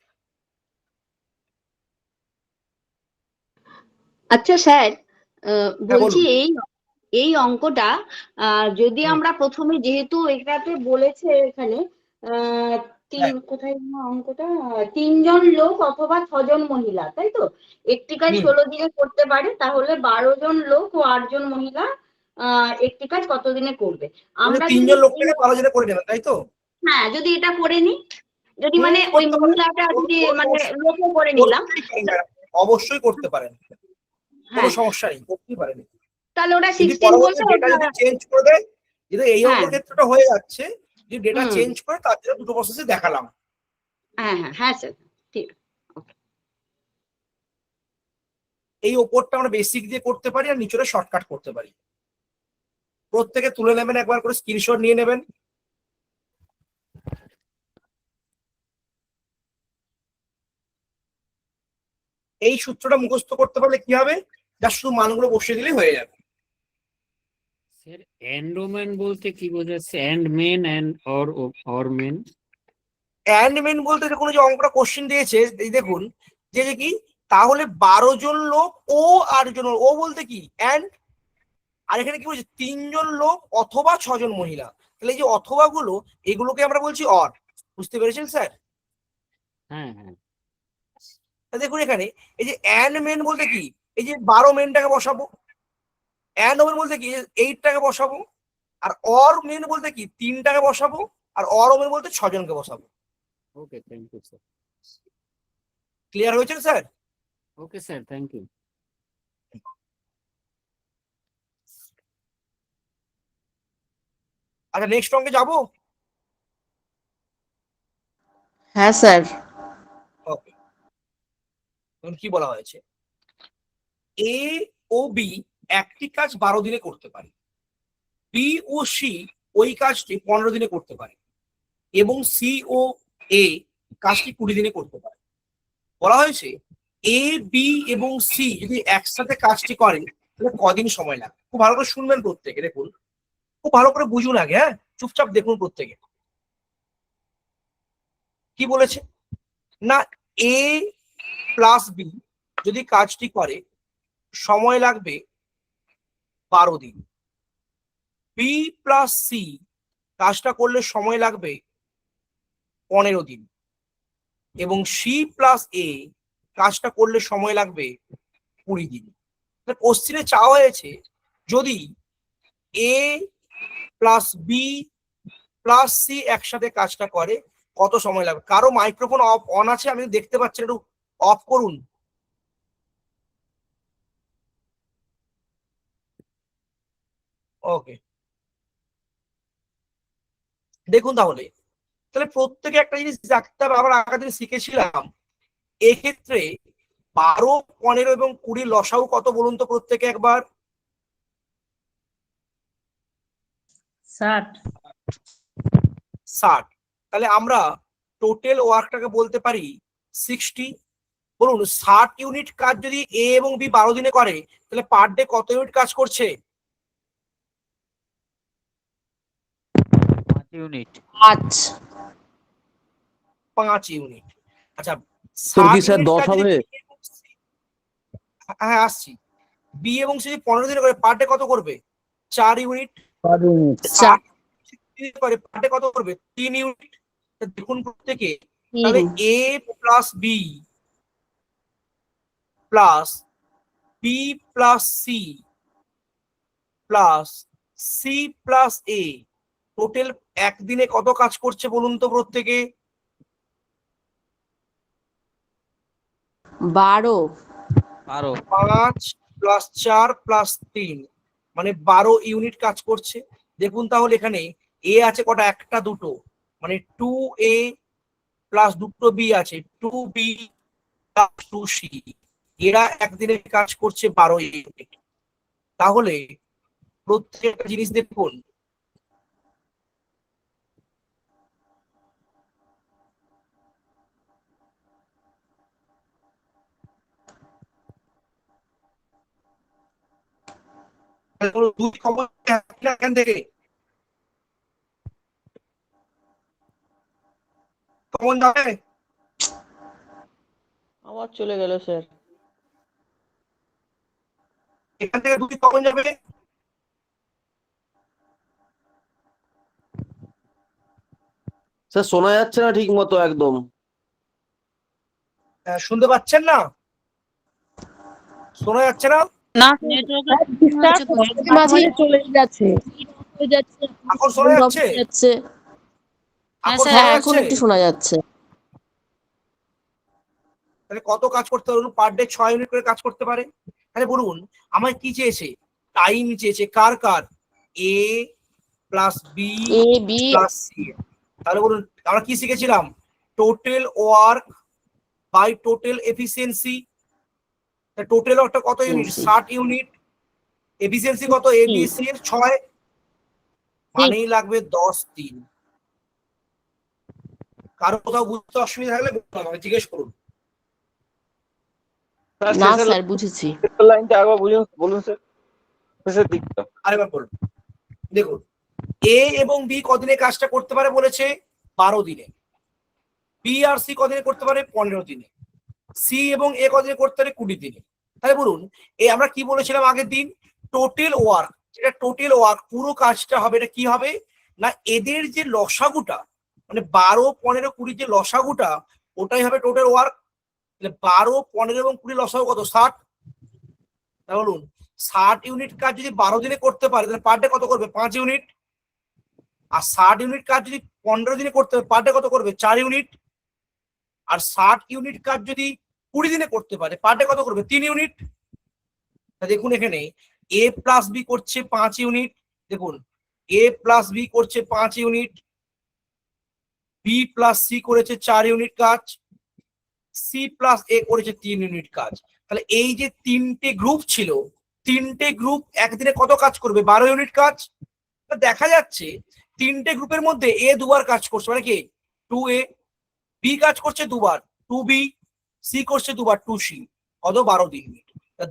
Speaker 12: আচ্ছা স্যার, বলছি
Speaker 3: বলুন।
Speaker 12: এই এই অঙ্কটা যদি আমরা প্রথমে, যেহেতু এটাতে বলেছে এখানে কোথায় যেন অঙ্কটা, 3 জন লোক অথবা 6 জন মহিলা, তাই তো? একটি কাজ 16 দিনে করতে পারে, তাহলে 12 জন লোক ও 8 জন মহিলা একটি কাজ কত দিনে করবে? আমরা
Speaker 3: 3 জন লোকটাকে 12 জনে করে নেবেন, তাই তো?
Speaker 12: হ্যাঁ, যদি এটা করে নি, যদি মানে ওই মহিলাটা যদি মানে লোকও করে নিলাম,
Speaker 3: অবশ্যই করতে পারেন, কোনো সমস্যা নেই, করতেই পারেন।
Speaker 12: তাহলে ওটা 16 বলতে
Speaker 3: ডেটা যদি চেঞ্জ করে দেয়, যদি এই অঙ্কের ক্ষেত্রটা হয়ে যাচ্ছে, যদি ডেটা চেঞ্জ করে, তার জন্য দুটো প্রসেসে দেখালাম।
Speaker 12: হ্যাঁ হ্যাঁ হ্যাঁ স্যার, ঠিক।
Speaker 3: এই ওপরটা আমরা বেসিক দিয়ে করতে পারি, আর নিচে শর্টকাট করতে পারি। প্রত্যেকে তুলে নেবেন, একবার করে স্ক্রিনশট নিয়ে নেবেন। এই সূত্রটা মুখস্থ করতে পারলে কি হবে, যা শুধু মানগুলো বসিয়ে দিলে হয়ে যাবে।
Speaker 1: স্যার এন্ড ওমেন বলতে কি বোঝাচ্ছে? And men and or men?
Speaker 3: And men বলতে দেখুন যে অঙ্কটা কোশ্চেন দিয়েছে, এই দেখুন যে কি, তাহলে 12 জন লোক ও 8 জন, ও বলতে কি অ্যান্ড, আর এখানে কি বলছে 3 জন লোক অথবা 6 জন মহিলা। তাহলে এই যে অথবা গুলো, এগুলোকে আমরা বলছি অর। বুঝতে পেরেছেন স্যার?
Speaker 1: হ্যাঁ হ্যাঁ।
Speaker 3: দেখুন এখানে এই যে অ্যান্ড মেন বলতে কি, এই যে 12 মেনটাকে বসাবো, অ্যান্ড ওমেন বলতে কি 8টাকে বসাবো, আর অর মেন বলতে কি 3টাকে বসাবো, আর অর ওমেন বলতে 6 জনকে বসাবো।
Speaker 1: Okay, thank you sir.
Speaker 3: Clear হয়েছে sir?
Speaker 1: Okay sir, thank you.
Speaker 3: আচ্ছা, নেক্সট অঙ্কে যাবো?
Speaker 6: হ্যাঁ স্যার।
Speaker 3: ওকে। এখন কি বলা হয়েছে, এ ও বি একটি কাজ 12 দিনে করতে পারে, বি ও সি ওই কাজটি 15 দিনে করতে পারে, এবং সি ও এ কাজটি 20 দিনে করতে পারে। বলা হয়েছে এ বি এবং সি যদি একসাথে কাজটি করে তাহলে কদিন সময় লাগে। খুব ভালো করে শুনবেন প্রত্যেকে, দেখুন খুব ভালো করে বুঝুন আগে, হ্যাঁ চুপচাপ দেখুন প্রত্যেকে। কি বলেছে না, এ প্লাস বি যদি কাজটি করে সময় লাগবে 12 দিন, বি প্লাস সি কাজটা করলে সময় লাগবে 15 দিন, এবং সি প্লাস এ কাজটা করলে সময় লাগবে 20 দিন। কোশ্চিনে চাওয়া হয়েছে যদি এ প্লাস বি প্লাস সি একসাথে কাজটা করে কত সময় লাগবে। কারো মাইক্রোফোন অন আছে আমি দেখতে পাচ্ছি, একটু অফ করুন। ওকে, দেখুন তাহলে তাহলে প্রত্যেকে একটা জিনিস রাখতে হবে, আবার আগের দিন শিখেছিলাম এক্ষেত্রে 12, 15 এবং 20 লসাগু কত বলুন তো প্রত্যেকে একবার। 60। তাহলে আমরা টোটাল ওয়ার্কটাকে বলতে পারি 60। বলুন 60 ইউনিট কাজ যদি এ এবং বি 12 দিনে করে তাহলে পার ডে কত ইউনিট কাজ করছে?
Speaker 10: 5 ইউনিট।
Speaker 3: 5 ইউনিট। আচ্ছা,
Speaker 10: তোর কি
Speaker 3: 60
Speaker 10: স্যার
Speaker 3: ইউনিট
Speaker 10: 10
Speaker 3: কাজ যদি
Speaker 10: হবে?
Speaker 3: হ্যাঁ আসছি, বি এবং সি 15 দিনে করে পার ডে কত করবে? 4 ইউনিট।
Speaker 10: 4 ইউনিট।
Speaker 3: 60 করে পার ডে কত করবে? 3 ইউনিট। দেখুন প্রত্যেকে, তাহলে A plus B plus B plus C plus C plus A total একদিনে কত কাজ করছে বলুন তো প্রত্যেকে?
Speaker 6: 12।
Speaker 3: 5 প্লাস 4 প্লাস 3 মানে 12 ইউনিট কাজ করছে। দেখুন তাহলে এখানে এ আছে কটা? একটা দুটো, মানে 2a প্লাস দুটো বি আছে, 2b প্লাস 2c, এরা একদিনে কাজ করছে 12 ইউনিট। তাহলে প্রত্যেকটা জিনিস দেখুন, দুই কমন এখান থেকে কমন যাবে?
Speaker 6: আমার চলে গেল স্যার।
Speaker 3: এখান থেকে দুই কমন যাবে?
Speaker 10: স্যার শোনা যাচ্ছে না ঠিক মতো একদম।
Speaker 3: শুনতে পাচ্ছেন না? শোনা যাচ্ছে না?
Speaker 6: চলে যাচ্ছে।
Speaker 3: এখন শোনা যাচ্ছে? এখন শোনা
Speaker 6: হ্যাঁ, এখন
Speaker 3: যাচ্ছে?
Speaker 6: একটু শোনা যাচ্ছে।
Speaker 3: তাহলে কত কাজ করতে পারে? পার ডে 6 ইউনিট করে কাজ করতে পারে। তাহলে বলুন আমার কি চেয়েছে? টাইম চেয়েছে। কার কার? A plus B plus C. তাহলে বলুন আমরা কি শিখেছিলাম? Total work by total efficiency. Total ওয়ার্কটা কত ইউনিট? 60 ইউনিট। এফিসিয়েন্সি কত? এ বি সি এর 6, মানেই লাগবে 10 দিন। কারো কোথাও বুঝতে অসুবিধা থাকলে আমাকে জিজ্ঞেস করুন।
Speaker 6: না স্যার, বুঝেছি।
Speaker 2: লাইনটা আগে বলুন স্যার, শেষের দিকটা
Speaker 3: আরেকবার বলুন। দেখুন এ এবং বি কদিনে কাজটা করতে পারে বলেছে? 12 দিনে। বি আর সি কদিনে করতে পারে? 15 দিনে। সি এবং এ কদিনে করতে পারে? 20 দিনে। তাহলে বলুন এই আমরা কি বলেছিলাম আগের দিন? Total work. যেটা টোটাল ওয়ার্ক পুরো কাজটা হবে, এটা কি হবে না এদের যে লসাগুটা, মানে 12, 15, 20 যে লসাগুটা, ওটাই হবে টোটাল ওয়ার্ক। 12, 15 এবং 20 লসাগু কত? 60। তাহলে বলুন 60 ইউনিট কাজ যদি 12 দিনে করতে পারে তাহলে পার ডে কত করবে? 5 ইউনিট। আর 60 ইউনিট কাজ যদি 15 দিনে করতে পারে পার ডে কত করবে? 4 ইউনিট। আর 60 ইউনিট কাজ যদি 20 দিনে করতে পারে পার ডে কত করবে? 3 ইউনিট। দেখুন এখানে এ প্লাস বি করছে 5 ইউনিট। দেখুন এ প্লাস বি করছে 5 ইউনিট, বি প্লাস সি করেছে 4 ইউনিট কাজ, সি প্লাস এ করেছে 3 ইউনিট কাজ। তাহলে এই যে 3টে গ্রুপ ছিল, 3টে গ্রুপ একদিনে কত কাজ করবে? 12 ইউনিট কাজ। দেখা যাচ্ছে 3টে গ্রুপের মধ্যে এ দুবার কাজ করছে, মানে কি 2A, বি কাজ করছে দুবার 2B, সি করছে দুবার 2C, কত 12 দিন।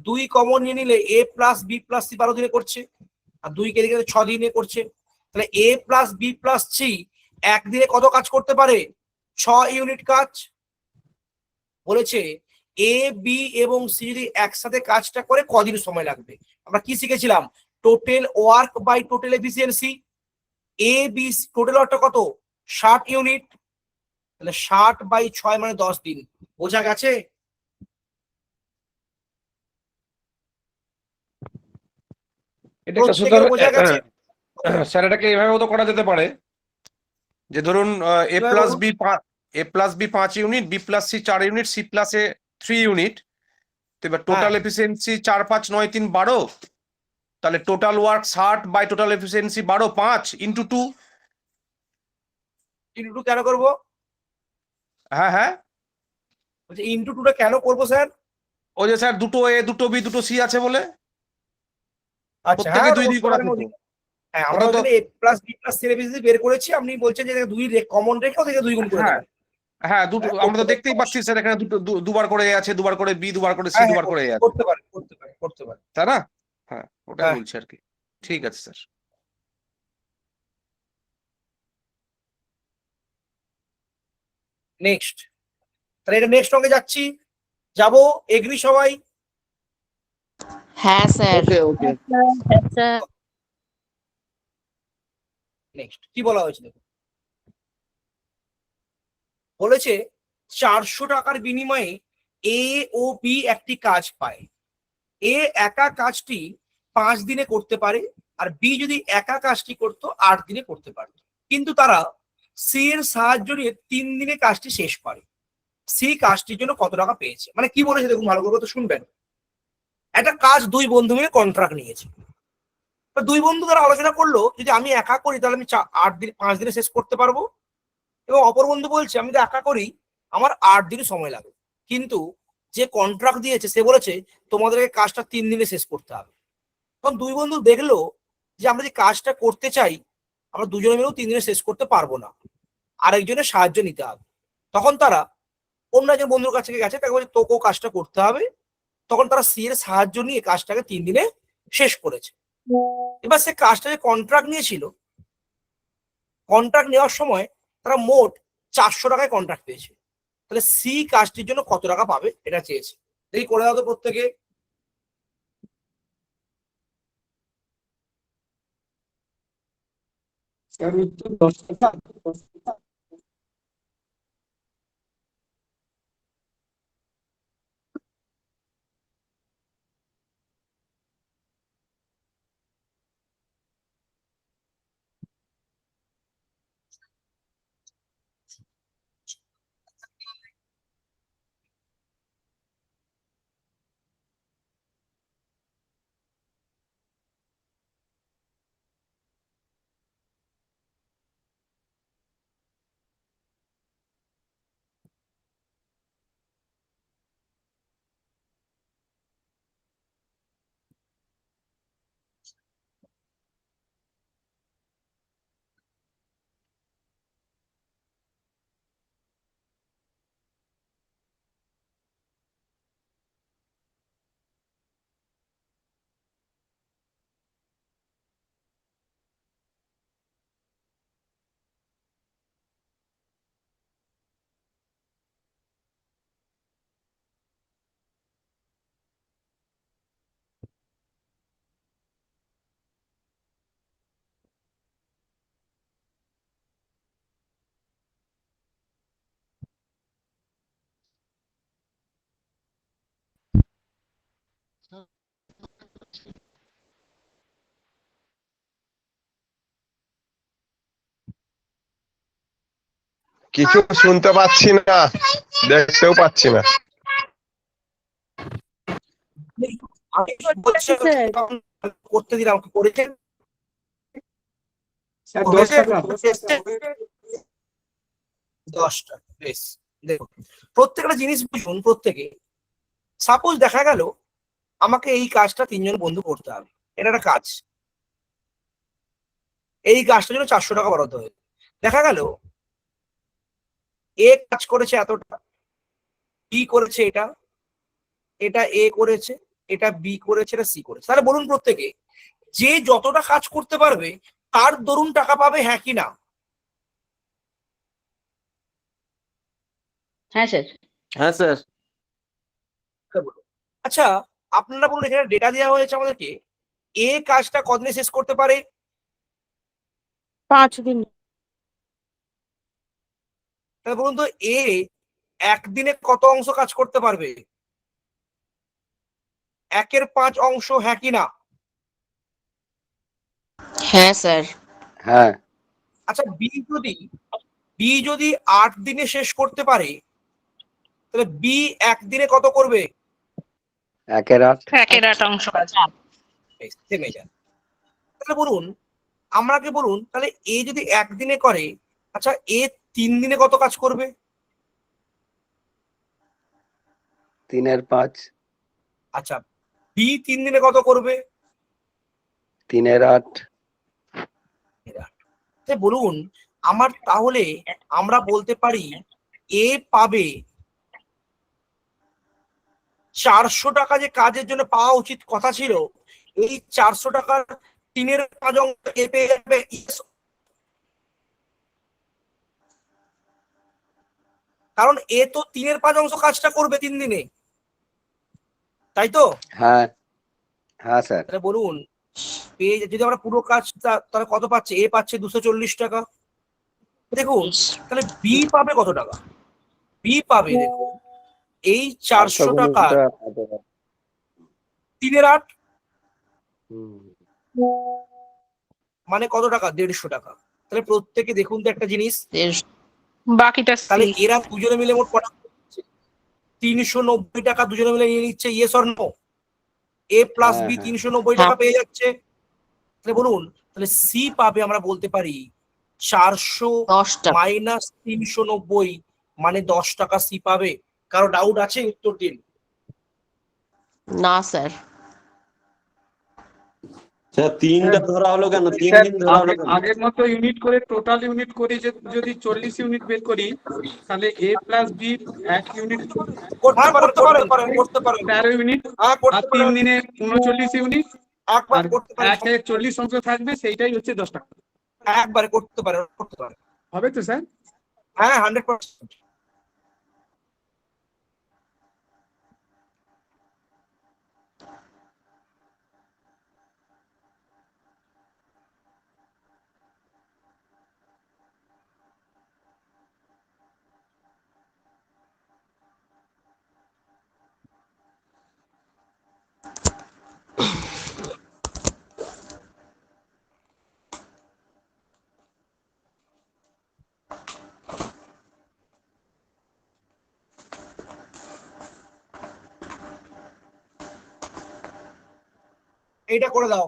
Speaker 3: 2 কমন নিয়ে নিলে এ প্লাস বি প্লাস সি 12 দিনে করছে, আর 2 কে দিকে 6 দিনে করছে। তাহলে A plus B plus C একদিনে কত কাজ করতে পারে? 6 ইউনিট কাজ। বলেছে এ বি এবং সি যদি একসাথে কাজটা করে কদিন সময় লাগবে? আমরা কি শিখেছিলাম? Total work by total efficiency. A B total ওয়ার্কটা কত? 60 ইউনিট। তাহলে 60 বাই 6 মানে 10 দিন। বোঝা গেছে?
Speaker 13: এটাকে
Speaker 3: প্রত্যেকের বোঝা গেছে?
Speaker 13: স্যার এটাকে এভাবেও তো করা যেতে পারে যে ধরুন A plus B 5 unit, B plus C 4 unit, C plus A 3 unit. তো এবার টোটাল এফিসিয়েন্সি 4 5 9 3 12, তাহলে total work 60 by total efficiency 12 5 into 2।
Speaker 3: Into 2 কেন করবো?
Speaker 13: হ্যাঁ হ্যাঁ,
Speaker 3: বলছে ইন্টু 2টা কেন করবো স্যার?
Speaker 13: ওই যে স্যার দুটো এ দুটো বি দুটো সি আছে বলে
Speaker 3: আচ্ছা,
Speaker 13: প্রত্যেকে
Speaker 3: হ্যাঁ
Speaker 13: 2 2 করে দিত।
Speaker 3: হ্যাঁ, আমরা
Speaker 13: ওটা তো
Speaker 3: ওখানে a plus b plus c এর বেসিসে বের করেছি। আপনি বলছেন যে 2 কমন রেখে ওদেরকে 2 গুণ করে
Speaker 13: হ্যাঁ
Speaker 3: দেবেন।
Speaker 13: হ্যাঁ, দুটো
Speaker 3: হ্যাঁ,
Speaker 13: আমরা তো
Speaker 3: করতে পারি,
Speaker 13: দেখতেই পাচ্ছি স্যার এখানে দুবার করে এ আছে, দুবার করে বি, দুবার করে সি,
Speaker 3: হ্যাঁ,
Speaker 13: দুবার করে এ আছে,
Speaker 3: করতে পারে, করতে পারে, করতে পারে।
Speaker 13: তাই না? হ্যাঁ, ওটাই
Speaker 3: হ্যাঁ।
Speaker 13: বলছি আর কি। ঠিক আছে স্যার।
Speaker 3: নেক্সট, তাহলে এটা নেক্সট অঙ্কে যাচ্ছি। যাবো, এগ্রি সবাই?
Speaker 7: হ্যাঁ স্যার।
Speaker 13: ওকে ওকে।
Speaker 3: নেক্সট কি বলা হয়েছে দেখুন। বলেছে 400 টাকার বিনিময়ে এ ও বি একটি কাজ পায়। এ একা কাজটি 5 দিনে করতে পারে, আর বি যদি একা কাজটি করতো 8 দিনে করতে পারত। কিন্তু তারা সি এর সাহায্য নিয়ে 3 দিনে কাজটি শেষ করে। সি কাজটির জন্য কত টাকা পেয়েছে? মানে কি বলেছে দেখুন, ভালো করে তো শুনবেন। একটা কাজ 2 বন্ধু মিলে কন্ট্রাক্ট নিয়েছে। 2 বন্ধু তারা আলোচনা করলো যদি আমি একা করি তাহলে আমি 5 দিনে শেষ করতে পারবো, এবং অপর বন্ধু বলছে আমি যদি একা করি আমার 8 দিন সময় লাগবে। কিন্তু যে কন্ট্রাক্ট দিয়েছে সে বলেছে তোমাদেরকে কাজটা 3 দিনে শেষ করতে হবে। তখন 2 বন্ধু দেখলো যে আমরা যে কাজটা করতে চাই আমরা দুজনে মিলেও 3 দিনে শেষ করতে পারবো না, আরেকজনের সাহায্য নিতে হবে। তখন তারা অন্য একজন বন্ধুর কাছে গেছে, তাকে বলছে তোকেও কাজটা করতে হবে। তখন তারা সি এর সাহায্য নিয়ে কাজটাকে 3 দিনে শেষ করেছে। এবার সে কাজটা যে কন্ট্রাক্ট নিয়েছিল, কন্ট্রাক্ট নেওয়ার সময় তারা মোট 400 টাকায় কন্ট্রাক্ট পেয়েছে। তাহলে সি কাজটির জন্য কত টাকা পাবে এটা চেয়েছে। দেখি করে দাও তো প্রত্যেকে।
Speaker 8: স্যার উত্তর 10 টাকা।
Speaker 2: কিছু শুনতে পাচ্ছি না, দেখতেও পাচ্ছি না।
Speaker 3: করতে দিলাম, করেছেন?
Speaker 8: স্যার 10 টাকা।
Speaker 3: 10টা, বেশ। দেখুন, প্রত্যেকটা জিনিস বুঝুন। প্রত্যেকে সাপোজ দেখা গেল আমাকে এই কাজটা 3জন বন্ধু করতে হবে, এটা একটা কাজ। এই কাজটার জন্য 400 টাকা বরাদ্দ হয়েছে। দেখা গেল এ কাজ করেছে এতটা, বি করেছে এটা, এটা এ করেছে, এটা বি করেছে, এটা সি করেছে। তাহলে বলুন প্রত্যেকে, যে যতটা কাজ করতে পারবে তার দরুন টাকা পাবে, হ্যাঁ কি না?
Speaker 12: হ্যাঁ স্যার।
Speaker 10: হ্যাঁ স্যার।
Speaker 3: আচ্ছা, আপনারা বলুন, এখানে ডেটা দেওয়া হয়েছে আমাদেরকে, এ কাজটা কতদিনে শেষ করতে পারে?
Speaker 6: 5 দিন।
Speaker 3: তাহলে বলুন তো, এ একদিনে কত অংশ কাজ করতে পারবে? 1/5 অংশ, হ্যাঁ কি না?
Speaker 5: হ্যাঁ স্যার।
Speaker 10: হ্যাঁ।
Speaker 3: আচ্ছা, বি যদি 8 দিনে শেষ করতে পারে, তাহলে বি একদিনে কত করবে?
Speaker 10: 1/8।
Speaker 4: 1/8 অংশ কাজ।
Speaker 3: থেমে যান। তাহলে বলুন, আমাকে বলুন, তাহলে এ যদি একদিনে করে, আচ্ছা এ 3 দিনে কত কাজ করবে?
Speaker 10: 3/5।
Speaker 3: আচ্ছা, বি 3 দিনে কত করবে?
Speaker 10: 3/8।
Speaker 3: বলুন আমার, তাহলে আমরা বলতে পারি এ পাবে 400 টাকা, যে কাজের জন্য পাওয়া উচিত কথা ছিল, এই 400 টাকার 3/5 অংশ এ পেয়ে যাবে। কারণ এ তো 3/5 অংশ কাজটা করবে 3 দিনে, তাই তো?
Speaker 10: হ্যাঁ হ্যাঁ স্যার।
Speaker 3: তাহলে বলুন, যদি আমরা পুরো কাজটা, তাহলে কত পাচ্ছে? এ পাচ্ছে 240 টাকা। দেখুন, তাহলে বি পাবে কত টাকা? বি পাবে, দেখুন, এই 400 টাকার 3/8 মানে কত টাকা? 150 টাকা। তাহলে প্রত্যেকে দেখুন তো একটা জিনিস,
Speaker 4: বাকিটা
Speaker 3: তাহলে এরা দুজনে মিলে মোট কত? 390 টাকা দুজনে মিলে নিয়ে নিচ্ছে, yes or no? A plus B 390 টাকা পেয়ে যাচ্ছে। তাহলে বলুন, তাহলে সি পাবে, আমরা বলতে পারি 400 মাইনাস 390 মানে 10 টাকা সি পাবে। কারো ডাউট আছে? উত্তর দিন।
Speaker 5: না স্যার।
Speaker 10: স্যার 3টা ধরা হলো কেন? 3 দিন ধরা হলো কেন?
Speaker 8: আগের মতো ইউনিট করে, টোটাল ইউনিট করে যদি 40 ইউনিট বের করি, তাহলে এ প্লাস বি 1 ইউনিট
Speaker 3: করতে পারেন
Speaker 8: 13 ইউনিট,
Speaker 3: হ্যাঁ
Speaker 8: আর
Speaker 3: করতে
Speaker 8: 3
Speaker 3: পারেন,
Speaker 8: দিনে 39 ইউনিট,
Speaker 3: একবার
Speaker 8: আর
Speaker 3: করতে পারেন,
Speaker 8: 40 অংশ থাকবে, সেইটাই হচ্ছে 10 টাকা।
Speaker 3: একবারে করতে পারেন।
Speaker 8: হবে তো স্যার?
Speaker 3: হ্যাঁ 100%। এইটা করে দাও।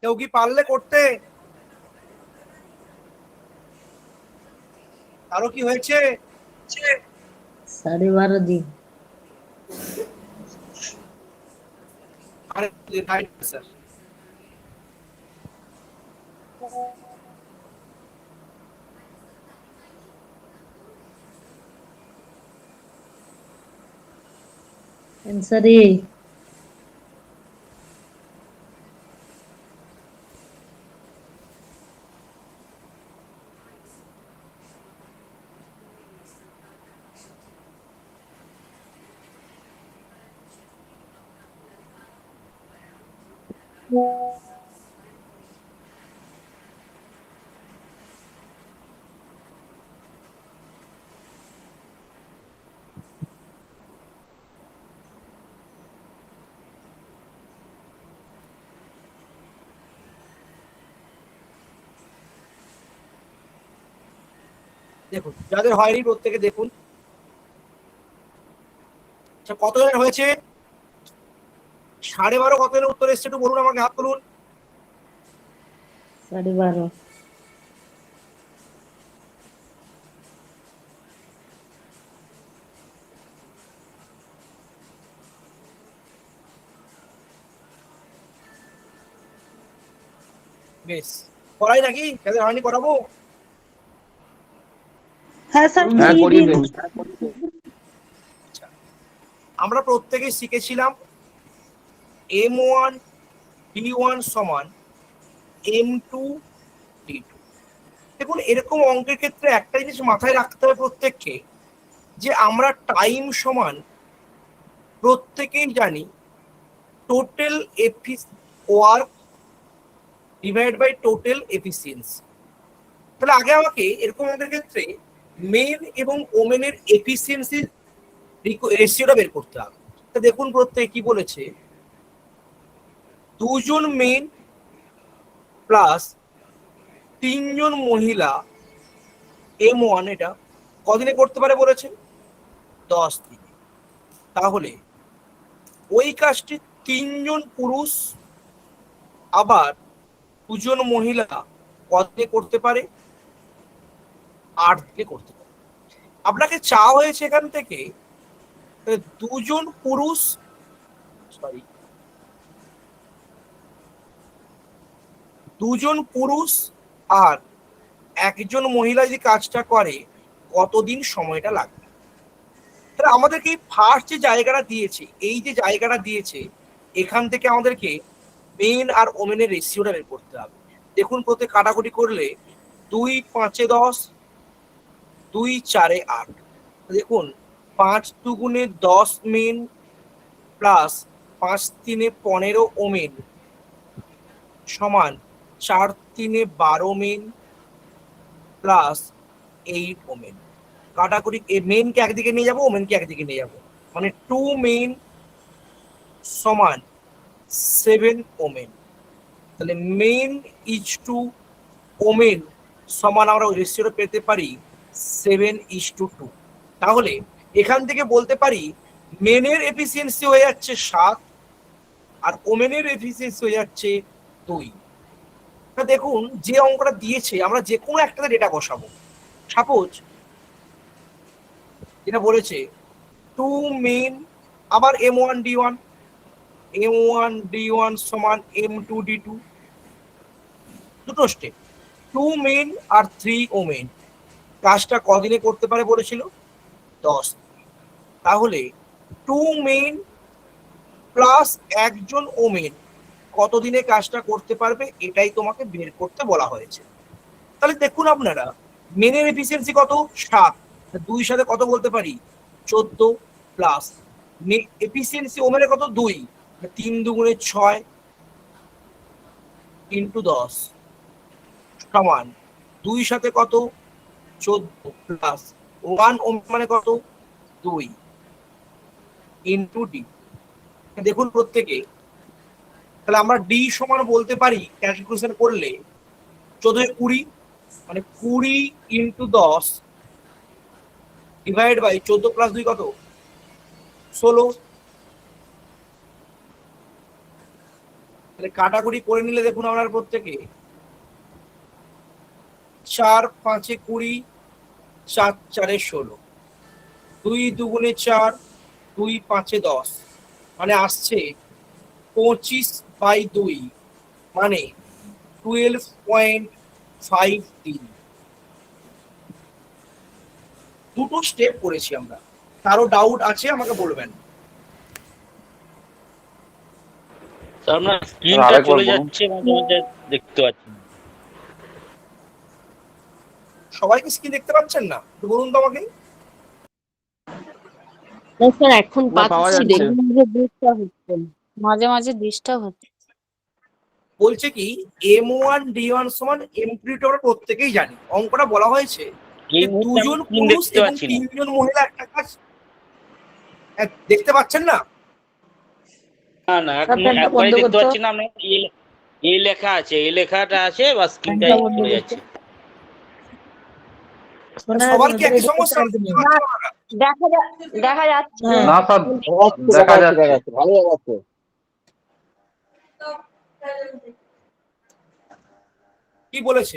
Speaker 3: কেউ কি পারলে করতে? আরো কি হয়েছে?
Speaker 7: 12.5 দিন।
Speaker 3: আরে রাইট স্যার।
Speaker 7: অ্যান্সার এ।
Speaker 3: দেখুন যাদের হয়নি প্রত্যেকে দেখুন। আচ্ছা কতজনের হয়েছে? 12.5 কতজনের উত্তর এসছে একটু বলুন আমাকে, হাত তুলুন।
Speaker 7: 12.5।
Speaker 3: বেশ, করাই নাকি? যাদের হয়নি করাবো?
Speaker 4: হ্যাঁ স্যার
Speaker 2: হ্যাঁ করিয়ে দিন।
Speaker 3: আমরা প্রত্যেকে শিখেছিলাম M1 D1 সমান M2 D2। দেখুন এরকম অঙ্কের ক্ষেত্রে একটা জিনিস মাথায় রাখতে হবে প্রত্যেককে, যে আমরা টাইম সমান প্রত্যেকেই জানি total work divide by total efficiency. তাহলে আগে আমাকে এরকম অঙ্কের ক্ষেত্রে মেন এবং ওমেনের এফিসিয়েন্সির রেশিওটা বের করতে হবে। তা দেখুন প্রত্যেকে কি বলেছে, 2 জন মেন প্লাস 3 জন মহিলা M1 এটা কদিনে করতে পারে বলেছে? 10 দিনে। তাহলে ওই কাজটি 3 জন পুরুষ আবার 2 জন মহিলা কদিনে করতে পারে? 8 দিনে করতে পারে। আপনাকে চাওয়া হয়েছে এখান থেকে 2 জন পুরুষ, সরি 2 জন পুরুষ আর 1 জন মহিলা যদি কাজটা করে কতদিন সময়টা লাগবে। তাহলে আমাদেরকে ফার্স্ট যে জায়গাটা দিয়েছে, এই যে জায়গাটা দিয়েছে, এখান থেকে আমাদেরকে মেন আর ওমেনের রেশিওটা বের করতে হবে। দেখুন প্রত্যেক কাটাকুটি করলে 2 5 10, 2 4 8। দেখুন 5 2 10 মেন প্লাস 5 3 15 ওমেন সমান 4 3 12 মেন প্লাস 8 ওমেন। কাটাকুটি মেনকে একদিকে নিয়ে যাবো, ওমেনকে একদিকে নিয়ে যাবো, মানে 2 মেন সমান 7 ওমেন। তাহলে মেন ইজ টু ওমেন সমান আমরা ওই রেশিওটা পেতে পারি 7:2। তাহলে এখান থেকে বলতে পারি মেনের এফিসিয়েন্সি হয়ে যাচ্ছে 7 আর ওমেনের এফিসিয়েন্সি হয়ে যাচ্ছে 2। দেখুন যে অঙ্কটা দিয়েছে আমরা যে কোনো একটাতে ডেটা বসাবো। সাপোজ যেটা বলেছে 2 মেন আবার M1 D1 সমান M2 D2, দুটো স্টেপ, 2 মেন আর 3 ওমেন কাজটা কদিনে করতে পারে বলেছিল? 10। তাহলে 2 মেন প্লাস 1 জন ওমেন কতদিনে কাজটা করতে পারবে এটাই তোমাকে বের করতে বলা হয়েছে। তাহলে দেখুন আপনারা মেনের এফিসিয়েন্সি কত? 7, 2 সাথে কত বলতে পারি? 14 প্লাস এফিসিয়েন্সি ওমেনের কত? 2, 3 2 6 ইন্টু 10 সমান 2 সাথে কত? 14 প্লাস 1 ওমেন মানে কত? 2 ইন্টু ডি। দেখুন প্রত্যেকে, তাহলে আমরা ডি সমান বলতে পারি ক্যালকুলেশন করলে 14 20 মানে 20 ইন্টু 10 ডিভাইড বাই 14 প্লাস 2 কত? 16। তাহলে কাটাকুটি করে নিলে দেখুন আপনার প্রত্যেকে 4 5 20, 4 4 16, 2 2 4, 2 5 10, মানে আসছে 25/2, মানে 12.53। দুটো স্টেপ করেছি আমরা। কারো ডাউট আছে আমাকে বলবেন।
Speaker 2: আপনার স্ক্রিনটা চলে যাচ্ছে, মাঝে মাঝে দেখতে পাচ্ছি না।
Speaker 3: সবাই কি স্ক্রিন দেখতে পাচ্ছেন না? একটু বলুন তো আমাকে।
Speaker 7: স্যার এখন
Speaker 2: পাওয়া
Speaker 7: পাচ্ছি,
Speaker 2: যাচ্ছে।
Speaker 7: মাঝে মাঝে ডিস্টার্ব হচ্ছে।
Speaker 3: বলছে কি M1 D1 সমান M2 আমরা প্রত্যেকেই জানি। অঙ্কটা বলা হয়েছে
Speaker 2: এই
Speaker 3: যে
Speaker 2: মুহূর্তে আমি
Speaker 3: দুজন
Speaker 2: স্ক্রিন
Speaker 3: পুরুষ
Speaker 2: দেখতে
Speaker 3: এবং
Speaker 2: পাচ্ছি না।
Speaker 3: তিনজন মহিলা একটা কাজ দেখতে পাচ্ছেন না?
Speaker 2: না না, এখন একবারই দেখতে পাচ্ছি না। আমরা এই লেখা আছে, এই লেখাটা আছে বা স্ক্রিনটাই চলে যাচ্ছে।
Speaker 3: সবার কি একই সমস্যা?
Speaker 12: দেখা যাচ্ছে।
Speaker 11: না স্যার, দেখা যাচ্ছে।
Speaker 2: ভালো যাচ্ছে।
Speaker 3: কি বলেছে?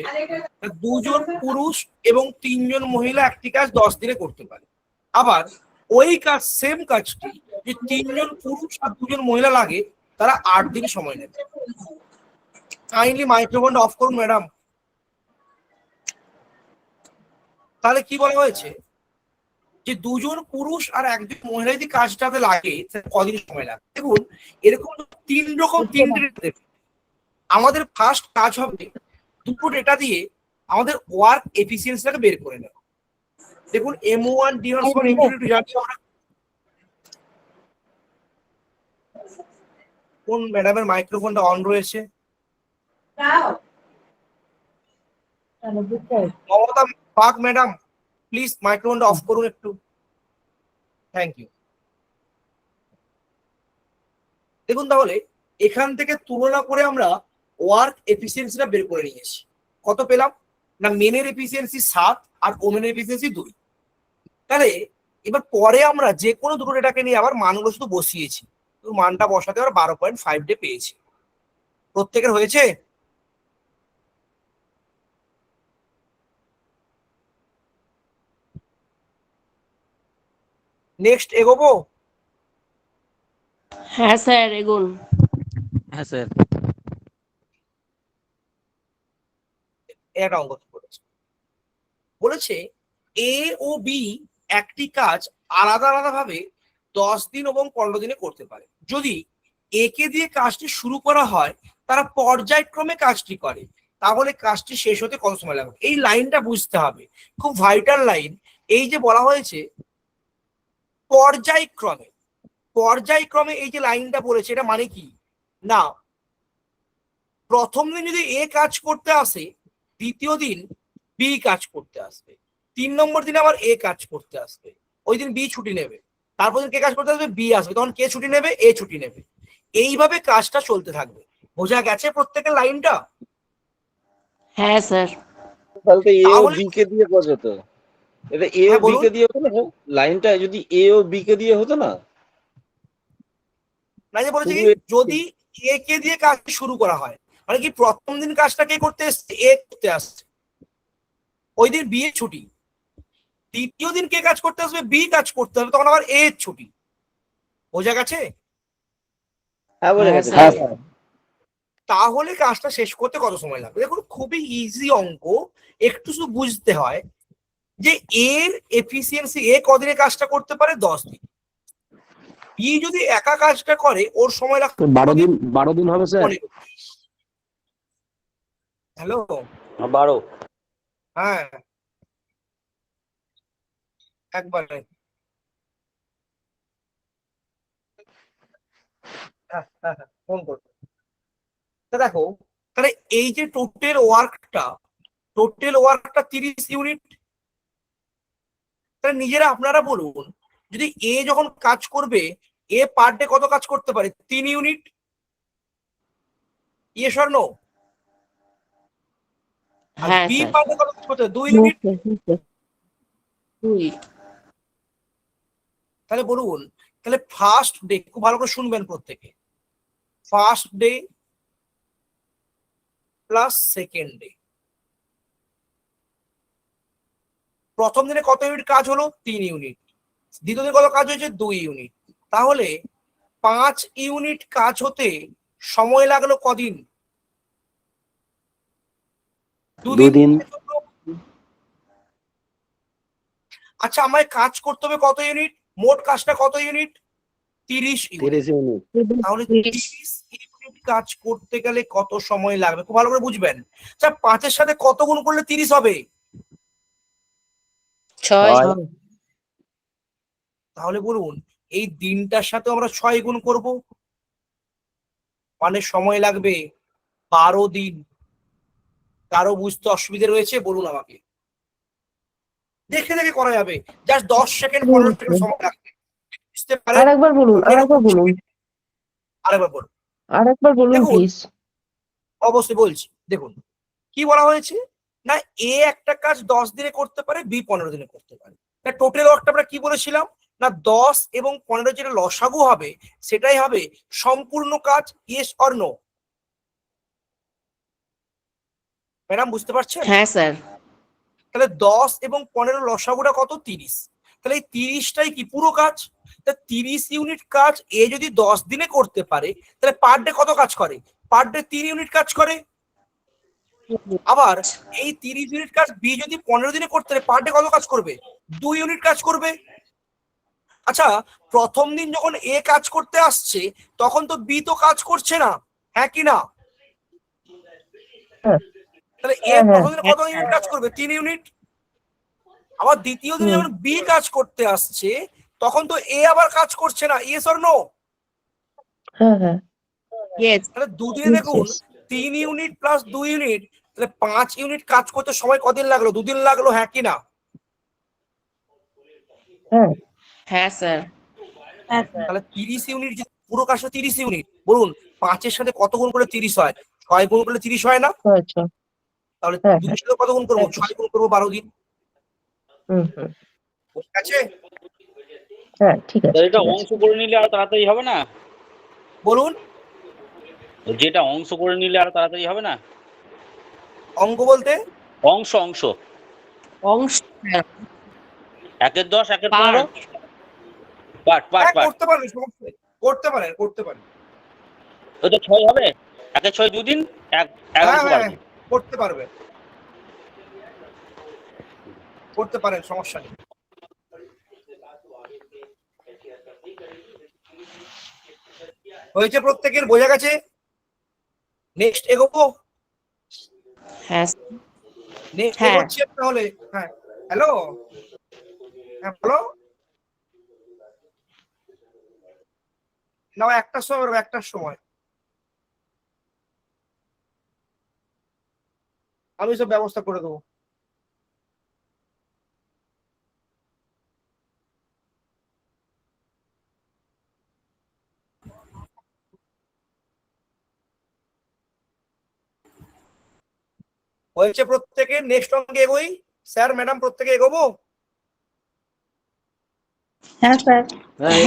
Speaker 3: দুজন পুরুষ এবং তিনজন মহিলা একটি কাজ 10 দিনে করতে পারে। আবার ওই কাজ, সেম কাজটি যে তিনজন পুরুষ আর দুজন মহিলা লাগে, তারা 8 দিন সময় নেবে। কাইন্ডলি মাইক্রোফোনটা অফ করুন ম্যাডাম। তাহলে কি বলা হয়েছে যে দুজন পুরুষ আর একজন মহিলা যদি কাজটাতে লাগে কদিন সময় লাগে? দেখুন এরকম 3 রকম 3টে ডেটা দেবে। আমাদের ফার্স্ট কাজ হবে দুটো ডেটা দিয়ে আমাদের ওয়ার্ক এফিসিয়েন্সিটাকে বের করে নেওয়া। দেখুন M1 D1 সমান M2 জানি আমরা। কোন ম্যাডামের মাইক্রোফোনটা অন রয়েছে? মমতা পাক ম্যাডাম, প্লিজ মাইক্রোফোনটা অফ করুন একটু। Thank you. দেখুন তাহলে এখান থেকে তুলনা করে আমরা ওয়ার্ক এফিসিয়েন্সিটা বের করে নিয়েছি। কত পেলাম না? মেনের এফিসিয়েন্সি 7 আর ওমেনের এফিসিয়েন্সি 2। তাহলে এবার পরে আমরা যে কোনো দুটো ডেটাকে নিয়ে আবার মানগুলো শুধু বসিয়েছি। তো মানটা বসাতে আবার 12.5 ডে পেয়েছি। প্রত্যেকের হয়েছে? নেক্সট এগোবো?
Speaker 7: হ্যাঁ স্যার, এগুন।
Speaker 2: হ্যাঁ স্যার।
Speaker 3: একটা অঙ্ক করেছে, বলেছে এ ও বি একটি কাজ আলাদা আলাদা ভাবে 10 দিন এবং 15 দিনে করতে পারে। যদি এ কে দিয়ে কাজটি শুরু করা হয়, তারা পর্যায়ক্রমে কাজটি করে, তাহলে কাজটি শেষ হতে কত সময় লাগবে? এই লাইনটা বুঝতে হবে, খুব ভাইটাল লাইন। এই যে বলা হয়েছে পর্যায়ক্রমে, পর্যায়ক্রমে এই যে লাইনটা বলেছে, এটা মানে কি না, প্রথম দিন যদি এ কাজ করতে আসে, দ্বিতীয় দিন বি কাজ করতে আসবে, 3 নম্বর দিন আবার এ কাজ করতে আসবে, ওই দিন বি ছুটি নেবে, তারপর দিন কে কাজ করতে আসবে, বি আসবে, তখন কে ছুটি নেবে, এ ছুটি নেবে। এইভাবে কাজটা চলতে থাকবে। বোঝা গেছে প্রত্যেকের লাইনটা?
Speaker 7: হ্যাঁ স্যার।
Speaker 2: তাহলে তো এ ও বি কে দিয়ে করবে তো। এটা এ ও বি কে দিয়ে হতো না? লাইনটা যদি এ ও বি কে দিয়ে হতো না?
Speaker 3: না, যে বলেছি যদি এ কে দিয়ে কাজ শুরু করা হয়, মানে কি প্রথম দিন কাজটা কে করতে এসছে, এ করতে আসছে, ওই দিন বি এর ছুটি, দ্বিতীয় দিন কে কাজ করতে আসবে, বি কাজ করতে হবে, তখন আবার এ এর ছুটি। বোঝা গেছে?
Speaker 2: হ্যাঁ বোঝা গেছে।
Speaker 3: তাহলে কাজটা শেষ করতে কত সময় লাগবে? দেখুন খুবই ইজি অঙ্ক, একটু শুধু বুঝতে হয় যে এর এফিসিয়েন্সি, এ কদিনে কাজটা করতে পারে, 10 দিন। বি যদি একা কাজটা করে ওর সময় লাগবে
Speaker 10: 12 দিন হবে স্যার।
Speaker 3: হ্যালো
Speaker 2: 12।
Speaker 3: হ্যাঁ একবার ফোন করবে। তা দেখো তাহলে এই যে টোটাল ওয়ার্কটা 30 ইউনিট। তাহলে নিজেরা আপনারা বলুন, যদি এ যখন কাজ করবে, এ পার ডে কত কাজ করতে পারে? 3 ইউনিট। Yes or no? আর
Speaker 7: হ্যাঁ
Speaker 3: বি
Speaker 7: স্যার।
Speaker 3: পার ডে কত কাজ করতে পারে? 2 ইউনিট। তাহলে বলুন, তাহলে ফার্স্ট ডে, খুব ভালো করে শুনবেন প্রত্যেকে, ফার্স্ট ডে প্লাস সেকেন্ডে। প্রথম দিনে কত ইউনিট কাজ হলো? 3 ইউনিট। দ্বিতীয় দিনে কত কাজ হয়েছে? 2 ইউনিট। তাহলে 5 ইউনিট কাজ হতে সময় লাগলো কদিন? 2 দিন। আচ্ছা, আমায় কাজ করতে হবে কত ইউনিট? মোট কাজটা কত ইউনিট? 30 ইউনিট। তাহলে 30 ইউনিট কাজ করতে গেলে কত সময় লাগবে? খুব ভালো করে বুঝবেন। আচ্ছা, 5-এর সাথে কত গুণ করলে 30 হবে?
Speaker 5: 6।
Speaker 3: তাহলে বলুন, এই দিনটার সাথে আমরা 6 গুণ করব, মানে সময় লাগবে 12 দিন। কারো বুঝতে অসুবিধা রয়েছে? বলুন আমাকে। দেখে দেখে করা যাবে, জাস্ট 10 সেকেন্ড 15 সেকেন্ড সময় লাগবে। বুঝতে পারেন?
Speaker 6: আরেকবার বলুন, আরেকবার বলুন,
Speaker 3: আরেকবার বলুন,
Speaker 6: আরেকবার বলুন
Speaker 3: দেখুন।
Speaker 6: প্লিজ।
Speaker 3: অবশ্যই বলছি। দেখুন কি বলা হয়েছে, না এ একটা কাজ 10 দিনে করতে পারে, বি 15 দিনে করতে পারে। টোটাল ওয়ার্কটা আমরা কি বলেছিলাম, না 10 এবং 15 যেটা লসাগু হবে সেটাই হবে সম্পূর্ণ কাজ। Yes or no? ম্যাডাম বুঝতে পারছেন?
Speaker 5: হ্যাঁ স্যার।
Speaker 3: তাহলে 10 এবং 15 লসাগুটা কত? 30। তাহলে এই 30টাই কি পুরো কাজ? তা 30 ইউনিট কাজ এ যদি 10 দিনে করতে পারে, তাহলে পার ডে কত কাজ করে? পার ডে 3 ইউনিট কাজ করে। আবার এই 30 ইউনিট কাজ বি যদি 15 দিনে করতে পারে, পার ডে কত কাজ করবে? 2 ইউনিট কাজ করবে। আচ্ছা, প্রথম দিন যখন এ কাজ করতে আসছে তখন তো বি তো কাজ করছে না, হ্যাঁ কি না? তাহলে এ প্রথম দিনে কত ইউনিট কাজ করবে? 3 ইউনিট। আবার দ্বিতীয় দিনে যখন বি কাজ করতে আসছে তখন তো এ আবার কাজ করছে না। Yes or no? তাহলে দুদিনে দেখুন 3 ইউনিট প্লাস 2 ইউনিট, তাহলে 5 ইউনিট কাজ করতে সময় কদিন লাগলো? 2 দিন লাগলো, হ্যাঁ কি না?
Speaker 5: হ্যাঁ স্যার।
Speaker 3: তাহলে 30 ইউনিট, যে পুরো কাজটা 30 ইউনিট, বলুন 5-এর সাথে কত গুণ করে 30 হয়? 6 গুণ করলে 30 হয় না? তাহলে 2-এর সাথে কত গুণ করবো? 6 গুণ করবো 12 দিন। ঠিক আছে?
Speaker 6: ঠিক আছে।
Speaker 2: এটা অংশ করে নিলে আরো তাড়াতাড়ি হবে না?
Speaker 3: বলুন।
Speaker 2: যেটা অংশ করে নিলে আরো তাড়াতাড়ি হবে না?
Speaker 3: অঙ্ক বলতে?
Speaker 2: অংশ অংশ।
Speaker 5: অংশ
Speaker 2: 1-এর 10, 1-এর 15 পার্ট পার্ট পার্ট।
Speaker 3: করতে পারেন, সমস্যা নেই। করতে পারেন, করতে পারেন।
Speaker 2: ওই তো 6 হবে। 1-এর 6 2 দিন, 11 পারবে।
Speaker 3: করতে পারবেন, করতে পারেন, সমস্যা নেই। হয়েছে? প্রত্যেকের বোঝা গেছে? নেক্সট এগোবো?
Speaker 5: হ্যাঁ
Speaker 3: নেক্সট
Speaker 5: হ্যাঁ।
Speaker 3: এগোচ্ছি তাহলে। হ্যাঁ, হ্যালো, হ্যাঁ বলো। না, 1টার সময় বেরোবো, 1টার সময়। আমি সব ব্যবস্থা করে দেবো। হয়েছে প্রত্যেকে? নেক্সট অঙ্কে এগোই। স্যার ম্যাডাম প্রত্যেকে এগোবো?
Speaker 4: হ্যাঁ স্যার।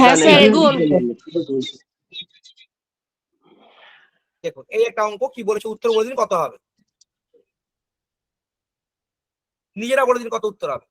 Speaker 5: হ্যাঁ স্যার এগুন।
Speaker 3: দেখুন এই একটা অঙ্ক, কি বলেছে উত্তর বলে দিন কত হবে। নিজেরা বলে দিন কত উত্তর হবে।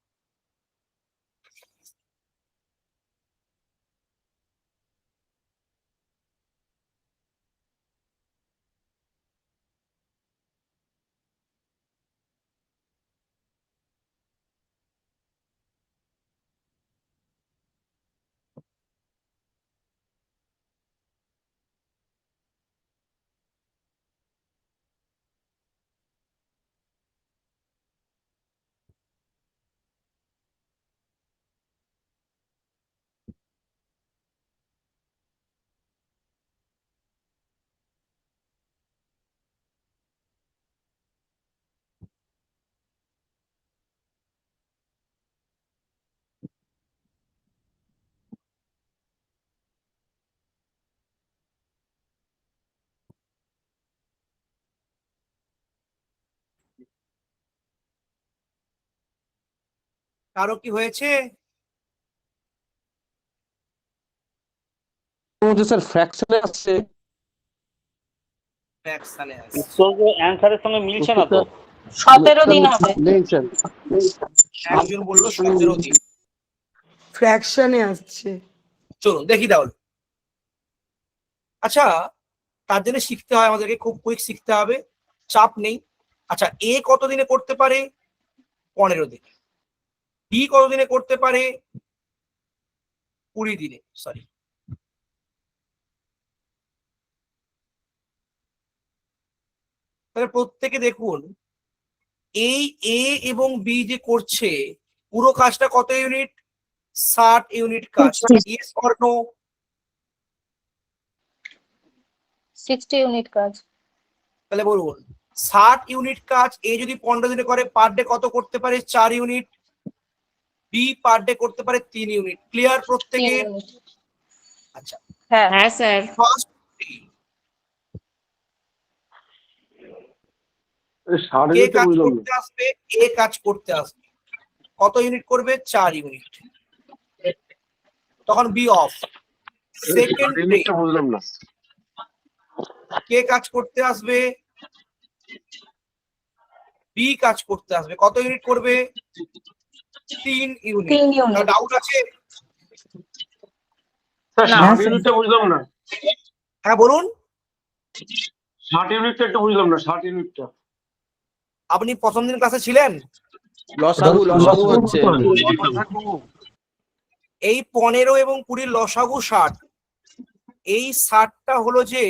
Speaker 3: কারো কি হয়েছে?
Speaker 8: স্যার ফ্র্যাকশনে আসছে
Speaker 3: ফ্র্যাকশনে আছে।
Speaker 2: অ্যান্সারের সঙ্গে মিলছে না তো।
Speaker 5: 17 দিন হবে।
Speaker 10: নেই স্যার।
Speaker 3: একজন বললো 17 দিন।
Speaker 6: ফ্র্যাকশনে আসছে।
Speaker 3: চলুন দেখি তাহলে। আচ্ছা, তার জন্য শিখতে হয় আমাদেরকে, খুব কুইক শিখতে হবে, চাপ নেই। আচ্ছা, এ কত দিনে করতে পারে? 15 দিনে। বি কত দিনে করতে পারে? 20 দিনে। সরি, তাহলে প্রত্যেকে দেখুন, এই এ এবং বি যে করছে পুরো কাজটা কত ইউনিট? 60 ইউনিট কাজ। Yes or no?
Speaker 5: 60 ইউনিট কাজ।
Speaker 3: তাহলে বলুন 60 ইউনিট কাজ এ যদি 15 দিনে করে, পার ডে কত করতে পারে? 4 ইউনিট। বি পার ডে করতে পারে 3 ইউনিট। ক্লিয়ার প্রত্যেকে? আচ্ছা,
Speaker 7: হ্যাঁ স্যার।
Speaker 3: ফার্স্ট কে কাজ করতে আসবে? এ কাজ করতে আসবে। কত ইউনিট করবে? 4 ইউনিট। তখন বি অফ। সেকেন্ড ডে
Speaker 10: বুঝলাম না।
Speaker 3: কে কাজ করতে আসবে? বি কাজ করতে আসবে। কত ইউনিট করবে? 3 ইউনিট। ডাউট আছে?
Speaker 10: বুঝলাম না।
Speaker 3: হ্যাঁ বলুন।
Speaker 10: 60 ইউনিটটা একটু বুঝলাম না। 60 ইউনিটটা
Speaker 3: আপনি প্রথম দিন ক্লাসে ছিলেন?
Speaker 10: লসাগু হচ্ছে।
Speaker 3: এই 15 এবং 20 লসাগু 60। এই 60টা হলো যে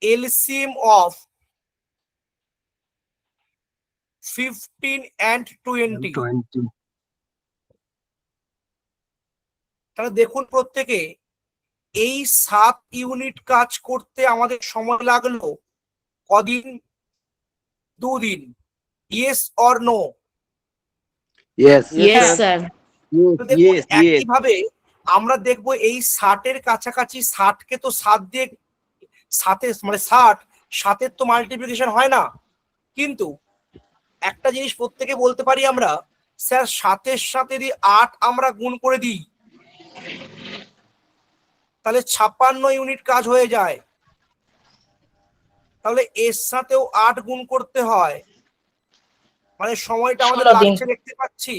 Speaker 3: এলসিএম অফ 15 and 20। তাহলে দেখুন প্রত্যেকে, এই 7 ইউনিট কাজ করতে আমাদের সময় লাগলো কদিন? 2 দিন। Yes or no?
Speaker 7: Yes sir.
Speaker 3: একইভাবে আমরা দেখবো এই 60-এর কাছাকাছি, 60কে তো 7 দিয়ে 7-এর মানে 7-এর তো মাল্টিপ্লিকেশন হয় না। কিন্তু একটা জিনিস প্রত্যেকে বলতে পারি আমরা, স্যার 7-এর সাথে যদি 8 আমরা গুণ করে দিই তাহলে 56 ইউনিট কাজ হয়ে যায়। তাহলে এর সাথেও 8 গুণ করতে হয়, মানে সময়টা আমাদের লাগছে, দেখতে পাচ্ছি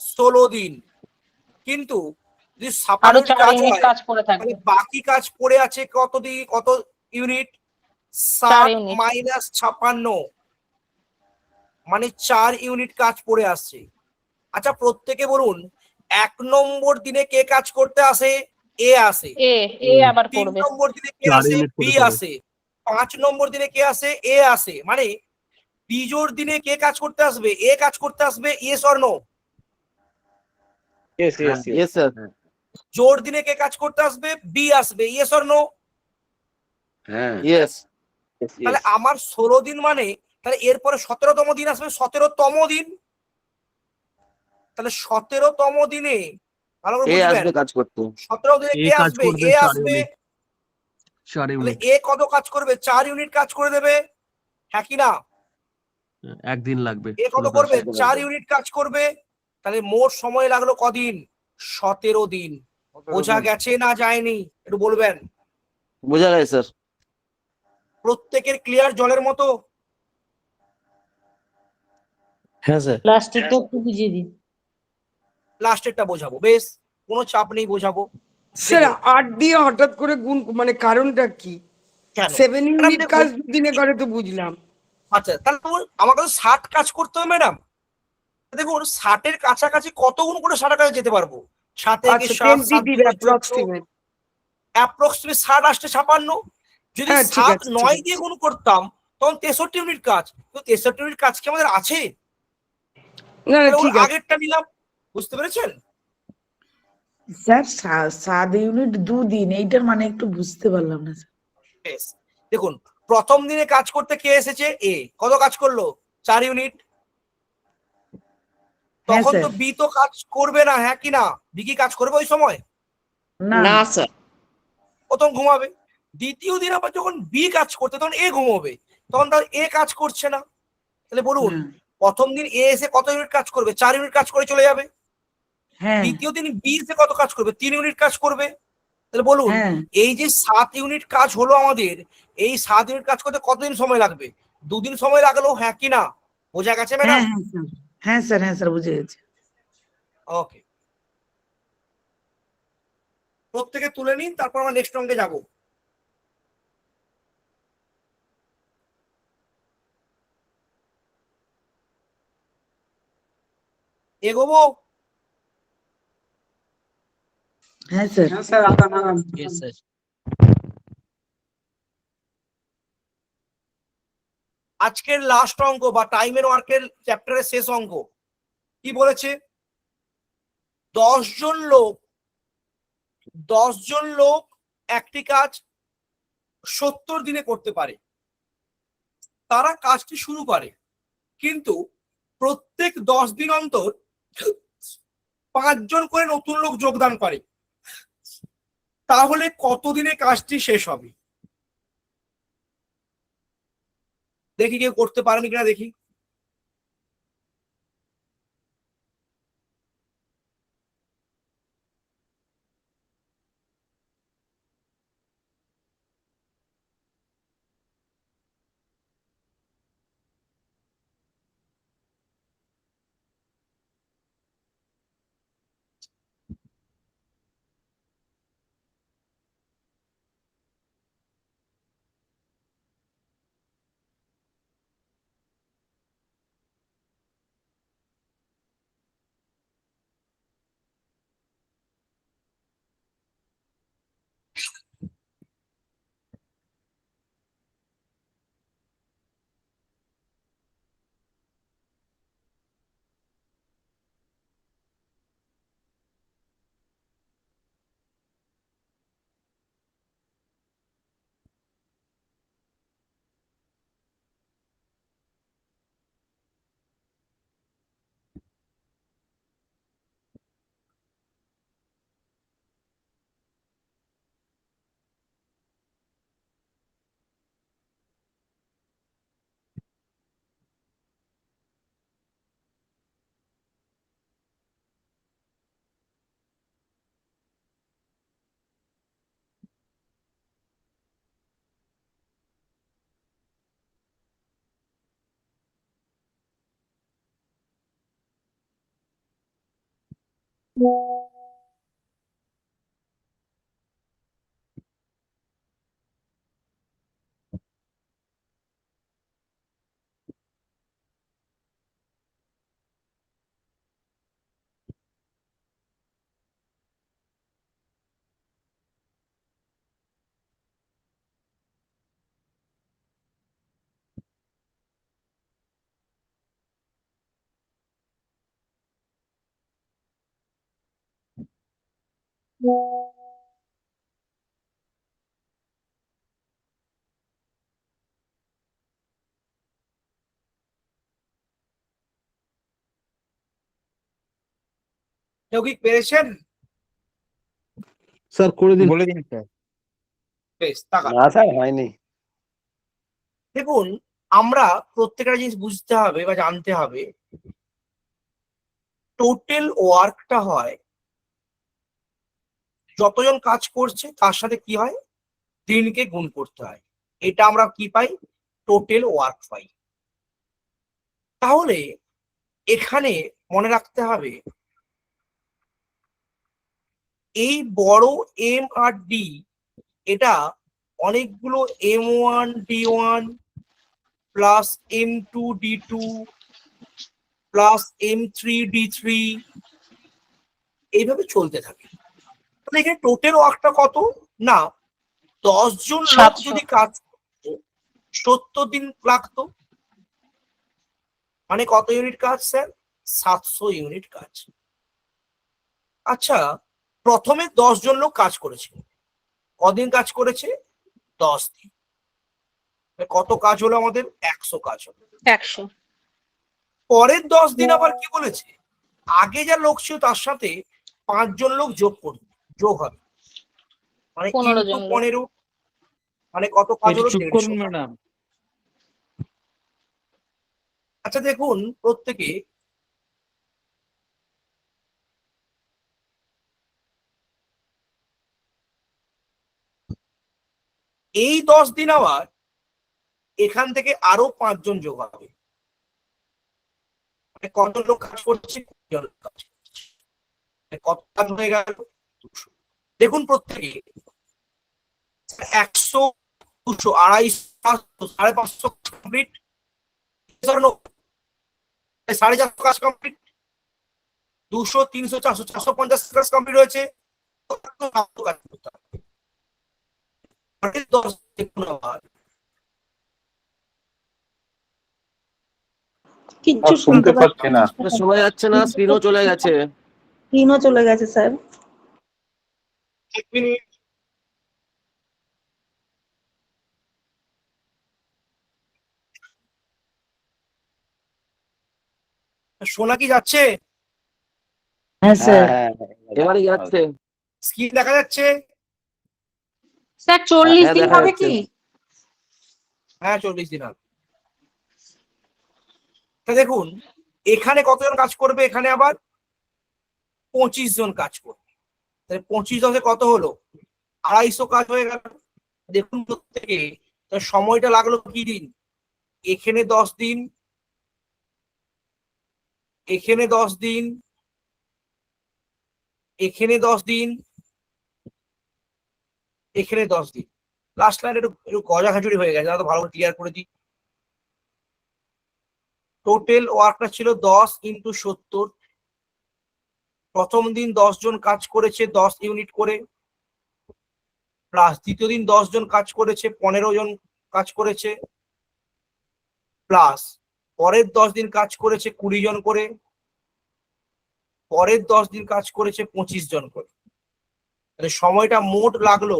Speaker 3: 16 দিন। কিন্তু যদি 56 কাজ হয় তাহলে বাকি কাজ পড়ে আছে কত দিন, কত ইউনিট? 60 মাইনাস 56, মানে 4 ইউনিট কাজ পড়ে আসছে। আচ্ছা প্রত্যেকে বলুন, 1 নম্বর দিনে কে কাজ করতে আসে? এ আসে। 3 নম্বর দিনে কে আসে? বি আসে। 5 নম্বর দিনে কে আসে? এ আসে। মানে বিজোড় দিনে কে কাজ করতে আসবে? এ কাজ করতে আসবে। Yes or no?
Speaker 10: Yes sir.
Speaker 3: জোড় দিনে কে কাজ করতে আসবে? বি আসবে। Yes or no?
Speaker 10: হ্যাঁ ইয়েস।
Speaker 3: তাহলে আমার 16 দিন, মানে তাহলে এরপরে 17তম দিন আসবে। 17তম দিন, তাহলে 17তম দিনে ভালো করে বুঝবেন,
Speaker 10: কাজ করতে
Speaker 3: 17 দিনে কে আসবে? এ আসবে। তাহলে এ কত কাজ করবে? 4 ইউনিট কাজ করে দেবে, হ্যাঁ কি না?
Speaker 10: একদিন লাগবে।
Speaker 3: এ কত করবে? 4 ইউনিট কাজ করবে। তাহলে মোট সময় লাগলো কদিন? 17 দিন। বোঝা গেছে না যায়নি? একটু বলবেন।
Speaker 10: বোঝা গেছে স্যার।
Speaker 3: প্রত্যেকের ক্লিয়ার জলের মতো?
Speaker 10: হ্যাঁ স্যার।
Speaker 4: প্লাস্টিকটা একটু বুঝিয়ে দিন।
Speaker 3: লাস্টেরটা বোঝাবো, বেশ, কোনো চাপ নেই, বোঝাবো।
Speaker 6: স্যার 8 দিয়ে হঠাৎ করে গুণ, মানে কারণটা কি? 7 ইউনিট কাজ 2 দিনে করে তো বুঝলাম।
Speaker 3: আচ্ছা, তাহলে আমাকে তো 60 কাজ করতে হবে ম্যাডাম। দেখুন 60-এর কাছাকাছি কত গুণ করে 60-এর কাছে যেতে পারবো? 7 থেকে 7, অ্যাপ্রক্সিমেট 60 আসছে 56। যদি 7 9 দিয়ে গুণ করতাম তখন 63 ইউনিট কাজ। তো 63 ইউনিট কাজ কি আমাদের আছে?
Speaker 6: না ঠিক আছে,
Speaker 3: আগেরটা নিলাম। বুঝতে পেরেছেন?
Speaker 4: স্যার 7 ইউনিট 2 দিন, এইটার মানে একটু বুঝতে পারলাম না স্যার।
Speaker 3: দেখুন প্রথম দিনে কাজ করতে কে এসেছে? এ। কত কাজ করলো? 4 ইউনিট। তখন তো বি তো কাজ করবে না, হ্যাঁ কি না? বি কি কাজ করবে ওই সময়?
Speaker 7: না স্যার।
Speaker 3: প্রথম ঘুমাবে। দ্বিতীয় দিন আবার যখন বি কাজ করতে তখন এ ঘুমাবে, তখন তার এ কাজ করছে না। তাহলে বলুন প্রথম দিন এ এসে কত ইউনিট কাজ করবে? 4 ইউনিট কাজ করে চলে যাবে। দ্বিতীয় দিন বি এসে কত কাজ করবে? 3 ইউনিট কাজ করবে। তাহলে বলুন,
Speaker 4: হ্যাঁ
Speaker 3: এই যে 7 ইউনিট কাজ হলো আমাদের, এই 7 ইউনিট কাজ করতে কতদিন সময় লাগবে? 2 দিন সময় লাগলো, হ্যাঁ কি না? বোঝা গেছে
Speaker 4: হ্যাঁ
Speaker 3: ম্যাডাম?
Speaker 4: হ্যাঁ স্যার, হ্যাঁ স্যার, হ্যাঁ স্যার, বুঝে গেছি।
Speaker 3: ওকে, প্রত্যেকে তুলে নিন, তারপর আমরা নেক্সট অঙ্কে যাব। এগোবো?
Speaker 4: হ্যাঁ স্যার।
Speaker 8: হ্যাঁ স্যার আগান আগান।
Speaker 2: Yes, sir.
Speaker 3: আজকের লাস্ট অঙ্ক বা টাইম এন্ড ওয়ার্কের চ্যাপ্টারের শেষ অঙ্ক কি বলেছে? 10 জন লোক একটি কাজ 70 দিনে করতে পারে। তারা কাজটি শুরু করে, কিন্তু প্রত্যেক 10 দিন অন্তর 5 জন করে নতুন লোক যোগদান করে। তাহলে কতদিনে কাজটি শেষ হবে? দেখি কেউ করতে পারেনি কিনা দেখি। কেউ কি পেরেছেন?
Speaker 10: স্যার করে দিন।
Speaker 13: বলে দিন স্যার।
Speaker 3: বেশ, তাকান।
Speaker 10: না স্যার হয়নি।
Speaker 3: দেখুন, আমরা প্রত্যেকটা জিনিস বুঝতে হবে বা জানতে হবে, টোটাল ওয়ার্কটা হয় যতজন কাজ করছে তার সাথে কি হয়, দিনকে গুণ করতে হয়। এটা আমরা কি পাই? টোটাল ওয়ার্ক পাই। তাহলে এখানে মনে রাখতে হবে, এই বড় এম আর ডি, এটা অনেকগুলো M1 D1 plus M2 D2 plus M3 D3 এইভাবে চলতে থাকে। তাহলে এখানে টোটাল ওয়ার্কটা কত? না, 10 জন লোক
Speaker 5: 700
Speaker 3: যদি কাজ করতো 70 দিন লাগতো, মানে কত ইউনিট কাজ স্যার? 700 ইউনিট কাজ। আচ্ছা, প্রথমে 10 জন লোক কাজ করেছে, কদিন কাজ করেছে? 10 দিন। কত কাজ হলো আমাদের? 100 কাজ হলো।
Speaker 5: 100
Speaker 3: পরের 10 দিন আবার কি বলেছে? আগে যা লোক ছিল তার সাথে 5 জন লোক যোগ হবে, মানে
Speaker 5: 15 জন লোক।
Speaker 3: 15, মানে কত কাজ হলো?
Speaker 1: চুপ
Speaker 3: 150
Speaker 1: করুন
Speaker 3: কাজ।
Speaker 1: ম্যাডাম।
Speaker 3: আচ্ছা দেখুন, প্রত্যেকে এই 10 দিন আবার এখান থেকে আরো 5 জন যোগ হবে। মানে কতজন লোক কাজ করছে? 20 জন লোক কাজ করছে। মানে কত কাজ হয়ে গেল? 200। দেখুন প্রত্যেকে 100, 200, 250, 550 কমপ্লিট, 450 কাজ কমপ্লিট, 200, 300, 400, 450 কাজ কমপ্লিট হয়েছে। 10 দেখুন আবার
Speaker 5: কিচ্ছু শুনতে পাচ্ছি না।
Speaker 2: শোনা যাচ্ছে না, স্ক্রিনও চলে গেছে।
Speaker 5: স্ক্রিনও চলে গেছে স্যার।
Speaker 3: 1 মিনিট। শোনা কি যাচ্ছে?
Speaker 4: হ্যাঁ স্যার।
Speaker 2: এবারে যাচ্ছে।
Speaker 3: স্ক্রিন দেখা যাচ্ছে?
Speaker 12: স্যার 40 দিন
Speaker 2: দেখা
Speaker 12: হবে
Speaker 2: যাচ্ছে।
Speaker 12: কি?
Speaker 3: হ্যাঁ 40 দিন হবে। তা দেখুন এখানে কতজন কাজ করবে? এখানে আবার 25 জন কাজ করবে। তাহলে 25 জনে কত হলো? 250 কাজ হয়ে গেল। দেখুন প্রত্যেকে তার সময়টা লাগলো কি দিন? এখানে 10 দিন, এখানে 10 দিন, এখানে 10 দিন, এখানে 10 দিন। লাস্ট লাইন একটু গজা খাচুরি হয়ে গেছে, তো ভালো করে ক্লিয়ার করে দিই। টোটাল ওয়ার্কটা ছিল 10 × 70। প্রথম দিন 10 জন কাজ করেছে 10 ইউনিট করে, প্লাস দ্বিতীয় দিন 10 জন কাজ করেছে 15 জন কাজ করেছে, প্লাস পরের 10 দিন কাজ করেছে 20 জন করে, পরের 10 দিন কাজ করেছে 25 জন করে। তাহলে সময়টা মোট লাগলো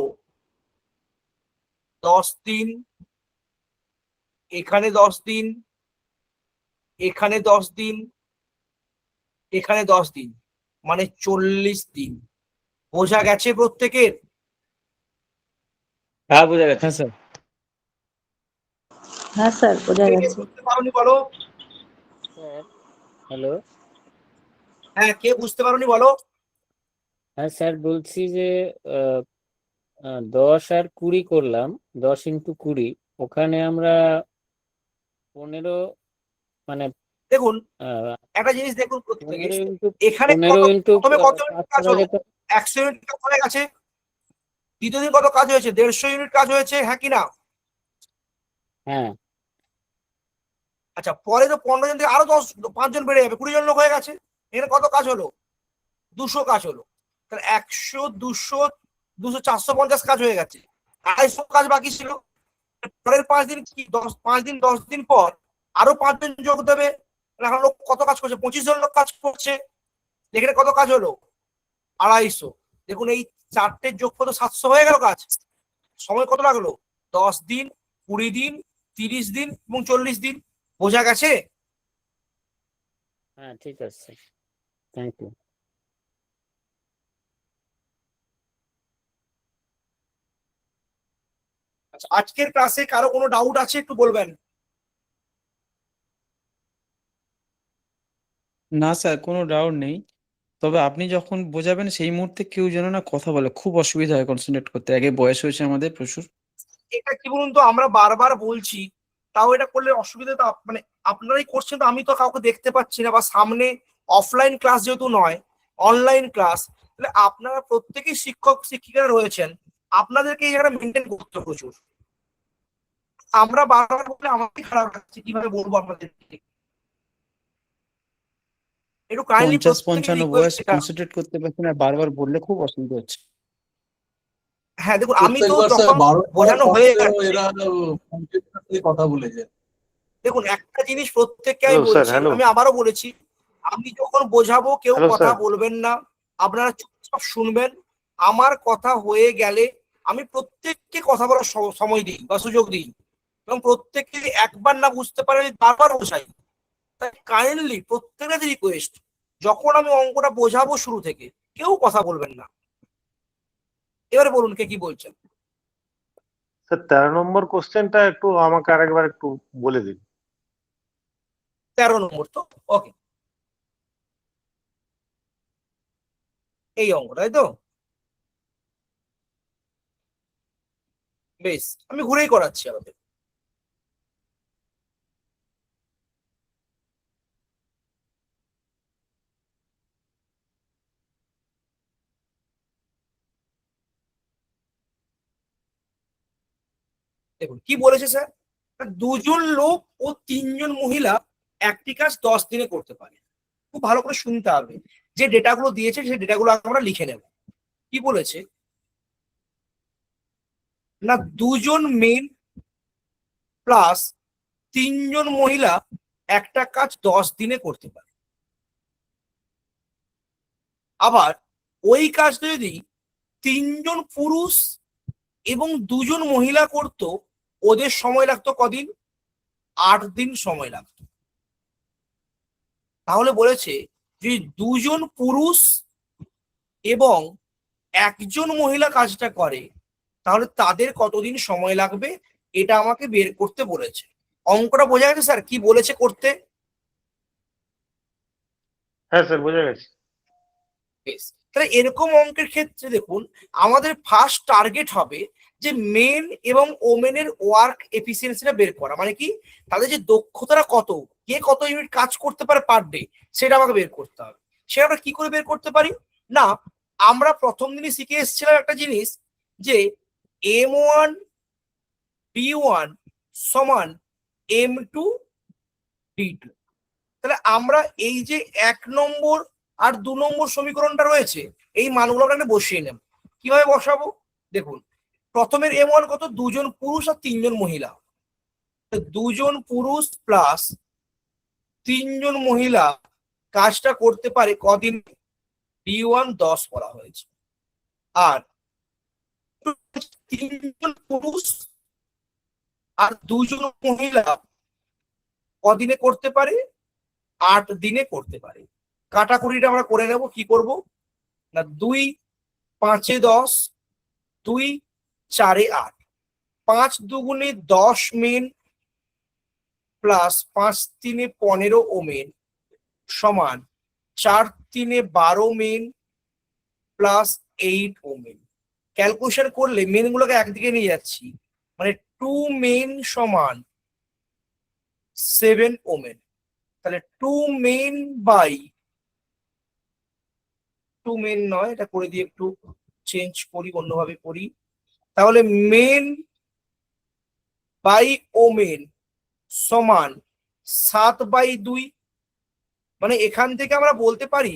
Speaker 3: 10 দিন, এখানে 10 দিন, এখানে 10 দিন, এখানে 10 দিন, মানে 40 দিন। বোঝা গেছে প্রত্যেকের?
Speaker 2: হ্যাঁ বোঝা গেছে।
Speaker 7: হ্যাঁ স্যার।
Speaker 5: হ্যাঁ স্যার বোঝা গেছে।
Speaker 3: বুঝতে পারোনি বলো?
Speaker 1: হ্যালো।
Speaker 3: হ্যাঁ, কে বুঝতে পারোনি বলো?
Speaker 1: হ্যাঁ স্যার, বলছি যে 10 আর 20 করলাম, 10 × 20, ওখানে আমরা 15, মানে
Speaker 3: দেখুন
Speaker 1: আহ,
Speaker 3: একটা জিনিস দেখুন প্রত্যেকে,
Speaker 1: 15
Speaker 3: এখানে
Speaker 1: ×
Speaker 3: প্রথমে কত ইউনিট
Speaker 1: 5
Speaker 3: কাজ
Speaker 1: করা
Speaker 3: হলো?
Speaker 1: যেত।
Speaker 3: 100 ইউনিট কাজ হয়ে গেছে। দ্বিতীয় দিন কত কাজ হয়েছে? 150 ইউনিট কাজ হয়েছে, হ্যাঁ কি না?
Speaker 1: হ্যাঁ
Speaker 3: আচ্ছা, পরে তো 15 জন থেকে আরো 5 জন বেড়ে যাবে, 20 জন লোক হয়ে গেছে। এখানে কত কাজ হলো? 200 কাজ হলো। তাহলে 100, 200, 200, 450 কাজ হয়ে গেছে। 250 কাজ বাকি ছিল। পরের 5 দিন কি 5 দিন 10 দিন পর আরো 5 জন যোগ দেবে। এখন লোক কত কাজ করছে? 25 জন লোক কাজ করছে। এখানে কত কাজ হলো? 250। দেখুন এই চারটের যোগফল তো 700 হয়ে গেল কাজ। সময় কত লাগলো? 10 দিন, 20 দিন, 30 দিন এবং 40 দিন। বোঝা গেছে?
Speaker 1: হ্যাঁ ঠিক আছে, থ্যাংক ইউ।
Speaker 3: আচ্ছা, আজকের ক্লাসে কারো কোনো ডাউট আছে একটু বলবেন?
Speaker 7: না স্যার, কোনো ডাউট নেই। তবে আপনি যখন বোঝাবেন সেই মুহূর্তে কেউ যেন না কথা বলে, খুব অসুবিধা হয় কনসেন্ট্রেট করতে। আগে বয়স হয়েছে আমাদের প্রচুর।
Speaker 3: এটা কি বলুন তো, আমরা বারবার বলছি, তাও এটা করলে অসুবিধা তো মানে আপনারাই করছেন, তো আমি তো কাউকে দেখতে পাচ্ছি না, বা সামনে অফলাইন ক্লাস যেহেতু নয়, অনলাইন ক্লাস, তাহলে আপনারা প্রত্যেকেই শিক্ষক শিক্ষিকারা রয়েছেন, আপনাদেরকে এই জায়গাটা মেনটেন করতে হবে প্রচুর। আমরা বারবার বললে আমাকে খারাপ লাগছে, কিভাবে বলবো আপনাদেরকে? একটু কাইন্ডলি
Speaker 7: 50-55 বয়স, কনসেন্ট্রেট করতে পারছি না, বারবার বললে খুব অসুবিধা হচ্ছে।
Speaker 3: হ্যাঁ দেখুন, আমি তো যখন বোঝানো হয়ে গেছে,
Speaker 9: কথা বলে যায়।
Speaker 3: দেখুন একটা জিনিস প্রত্যেককে আমি বলছি, আমি আবারও বলেছি, আমি যখন বোঝাবো কেউ কথা বলবেন না, আপনারা চুপচাপ শুনবেন। আমার কথা হয়ে গেলে আমি প্রত্যেককে কথা বলার সময় দিই বা সুযোগ দিই, এবং প্রত্যেককে যদি একবার না বুঝতে পারে আমি বারবার বোঝাই। তাই কাইন্ডলি প্রত্যেকের রিকোয়েস্ট, যখন আমি অঙ্কটা বোঝাবো শুরু থেকে কেউ কথা বলবেন না। এবারে বলুন কে কি বলছেন?
Speaker 10: স্যার 13 নম্বর কোশ্চেনটা একটু আমাকে আরেকবার একটু বলে দিন।
Speaker 3: 13 নম্বর তো ওকে, এই অঙ্ক তাই তো? বেশ, আমি ঘুরেই করাচ্ছি আমাদের। দেখুন কি বলেছে স্যার, দুজন লোক ও তিনজন মহিলা একটি কাজ 10 দিনে করতে পারে। খুব ভালো করে শুনতে হবে, যে ডেটাগুলো দিয়েছে সেই ডেটাগুলো আমরা লিখে নেব। কি বলেছে না, দুজন মেন প্লাস তিনজন মহিলা একটা কাজ 10 দিনে করতে পারে। আবার ওই কাজটা যদি তিনজন পুরুষ এবং দুজন মহিলা করত, ওদের সময় লাগতো কদিন? 8 দিন সময় লাগতো। তাহলে বলেছে যদি দুজন পুরুষ এবং একজন মহিলা কাজটা করে, তাহলে তাদের কতদিন সময় লাগবে এটা আমাকে বের করতে বলেছে। অঙ্কটা বোঝা গেছে স্যার কি বলেছে করতে?
Speaker 10: হ্যাঁ স্যার বোঝা গেছে।
Speaker 3: বেশ, তাহলে এরকম অঙ্কের ক্ষেত্রে দেখুন আমাদের ফার্স্ট টার্গেট হবে যে মেন এবং ওমেনের ওয়ার্ক এফিসিয়েন্সিটা বের করা, মানে কি তাদের যে দক্ষতাটা কত, কে কত ইউনিট কাজ করতে পারে পার ডে, সেটা আমাকে বের করতে হবে। সেটা আমরা কি করে বের করতে পারি না, আমরা প্রথম দিনই শিখে এসেছিলাম একটা জিনিস, যে M1 D1 সমান M2 D2। তাহলে আমরা এই যে 1 নম্বর আর 2 নম্বর সমীকরণটা রয়েছে, এই মানগুলো আমরা বসিয়ে নেব। কিভাবে বসাবো দেখুন, প্রথমের M1 কত? দুজন পুরুষ আর তিনজন মহিলা। দুজন পুরুষ প্লাস তিনজন মহিলা কাজটা করতে পারে কদিন? D1 10 বলা হয়েছে। আর তিনজন পুরুষ আর দুজন মহিলা কদিনে করতে পারে? 8 দিনে করতে পারে। কাটাকুটিটা আমরা করে নেব। কি করব না, 2 5 এ 10, 2 4 এ 8, 5 দুগুণে 10 মেন প্লাস 5 3 এ 15 ওমেন সমান 4 3 এ 12 মেন প্লাস 8 ওমেন। ক্যালকুলেশন করলে মেন গুলোকে একদিকে নিয়ে যাচ্ছি, মানে 2 মেন সমান 7 ওমেন। তাহলে 2 মেন বাই 2 মেন নয়, এটা করে দিয়ে একটু চেঞ্জ করি, অন্যভাবে করি। তাহলে মেন বাই ওমেন সমান 7/2। মানে এখান থেকে আমরা বলতে পারি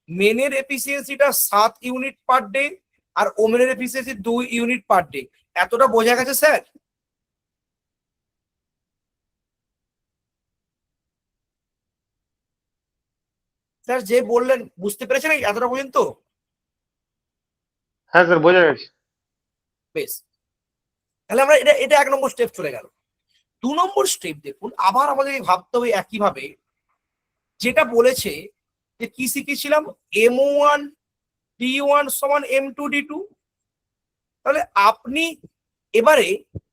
Speaker 3: মেনের এফিসিয়েন্সিটা 7 ইউনিট পার ডে আর ওমেনের এফিসিয়েন্সি 2 ইউনিট পার ডে। এতটা বোঝা গেছে স্যার? স্যার যে বললেন বুঝতে পেরেছেন এতটা পর্যন্ত?
Speaker 10: হ্যাঁ স্যার বোঝা গেছে।
Speaker 3: বেশ, তাহলে আমরা এটা এটা 1 নম্বর স্টেপ চলে গেল। 2 নম্বর স্টেপ দেখুন, আবার আমাদেরকে ভাবতে হবে একইভাবে, যেটা বলেছে যে কি শিখেছিলাম, M1 D1 সমান M2 D2। তাহলে আপনি এবারে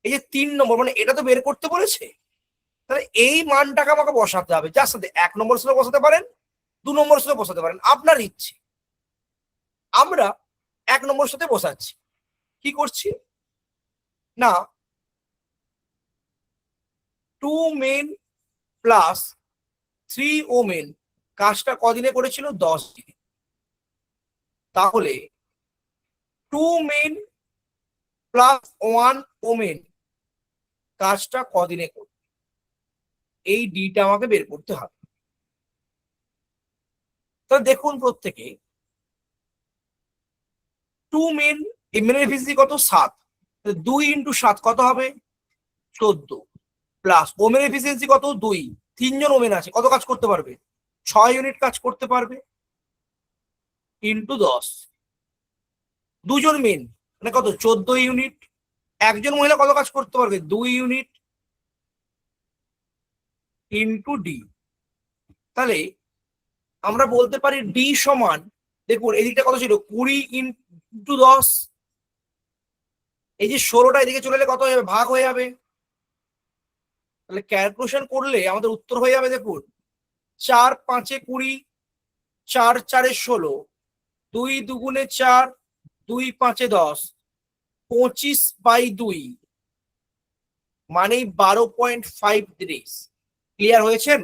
Speaker 3: এই যে 3 নম্বর, মানে এটা তো বের করতে বলেছে, তাহলে এই মানটাকে আমাকে বসাতে হবে, যার সাথে 1 নম্বর সাথে বসাতে পারেন, 2 নম্বর সাথে বসাতে পারেন, আপনার ইচ্ছে। আমরা 1 নম্বর সাথে বসাচ্ছি। কি করছি না, 2 মেন প্লাস 3 ওমেন কাজটা কদিনে করেছিল? 10 দিনে। তাহলে 2 মেন প্লাস 1 ওমেন কাজটা কদিনে করবে, এই ডিটা আমাকে বের করতে হবে। তো দেখুন প্রত্যেকে 2 মেন, মেনের এফিসিয়েন্সি কত? 7। 2 × 7 কত হবে? 14 প্লাস ওমেন এফিসিয়েন্সি কত? 2। 3 জন ওমেন আছে, কত কাজ করতে পারবে? 6 ইউনিট কাজ করতে পারবে ইন্টু 10। দুজন মেন মানে কত? 14 ইউনিট। একজন মহিলা কত কাজ করতে পারবে? 2 ইউনিট ইন্টু ডি। তাহলে আমরা বলতে পারি ডি সমান, দেখুন এদিকটা কত ছিল? 20 ইন্টু 10। এই যে 16টা এদিকে চলে এলে কত হয়ে যাবে? ভাগ হয়ে যাবে। তাহলে ক্যালকুলেশন করলে আমাদের উত্তর হয়ে যাবে, দেখুন 4 5 এ 20, 4 4 এ 16, 2 2 4, 2 5 এ 10, 25/2 মানেই 12.5 ডিগ্রিজ। ক্লিয়ার হয়েছেন?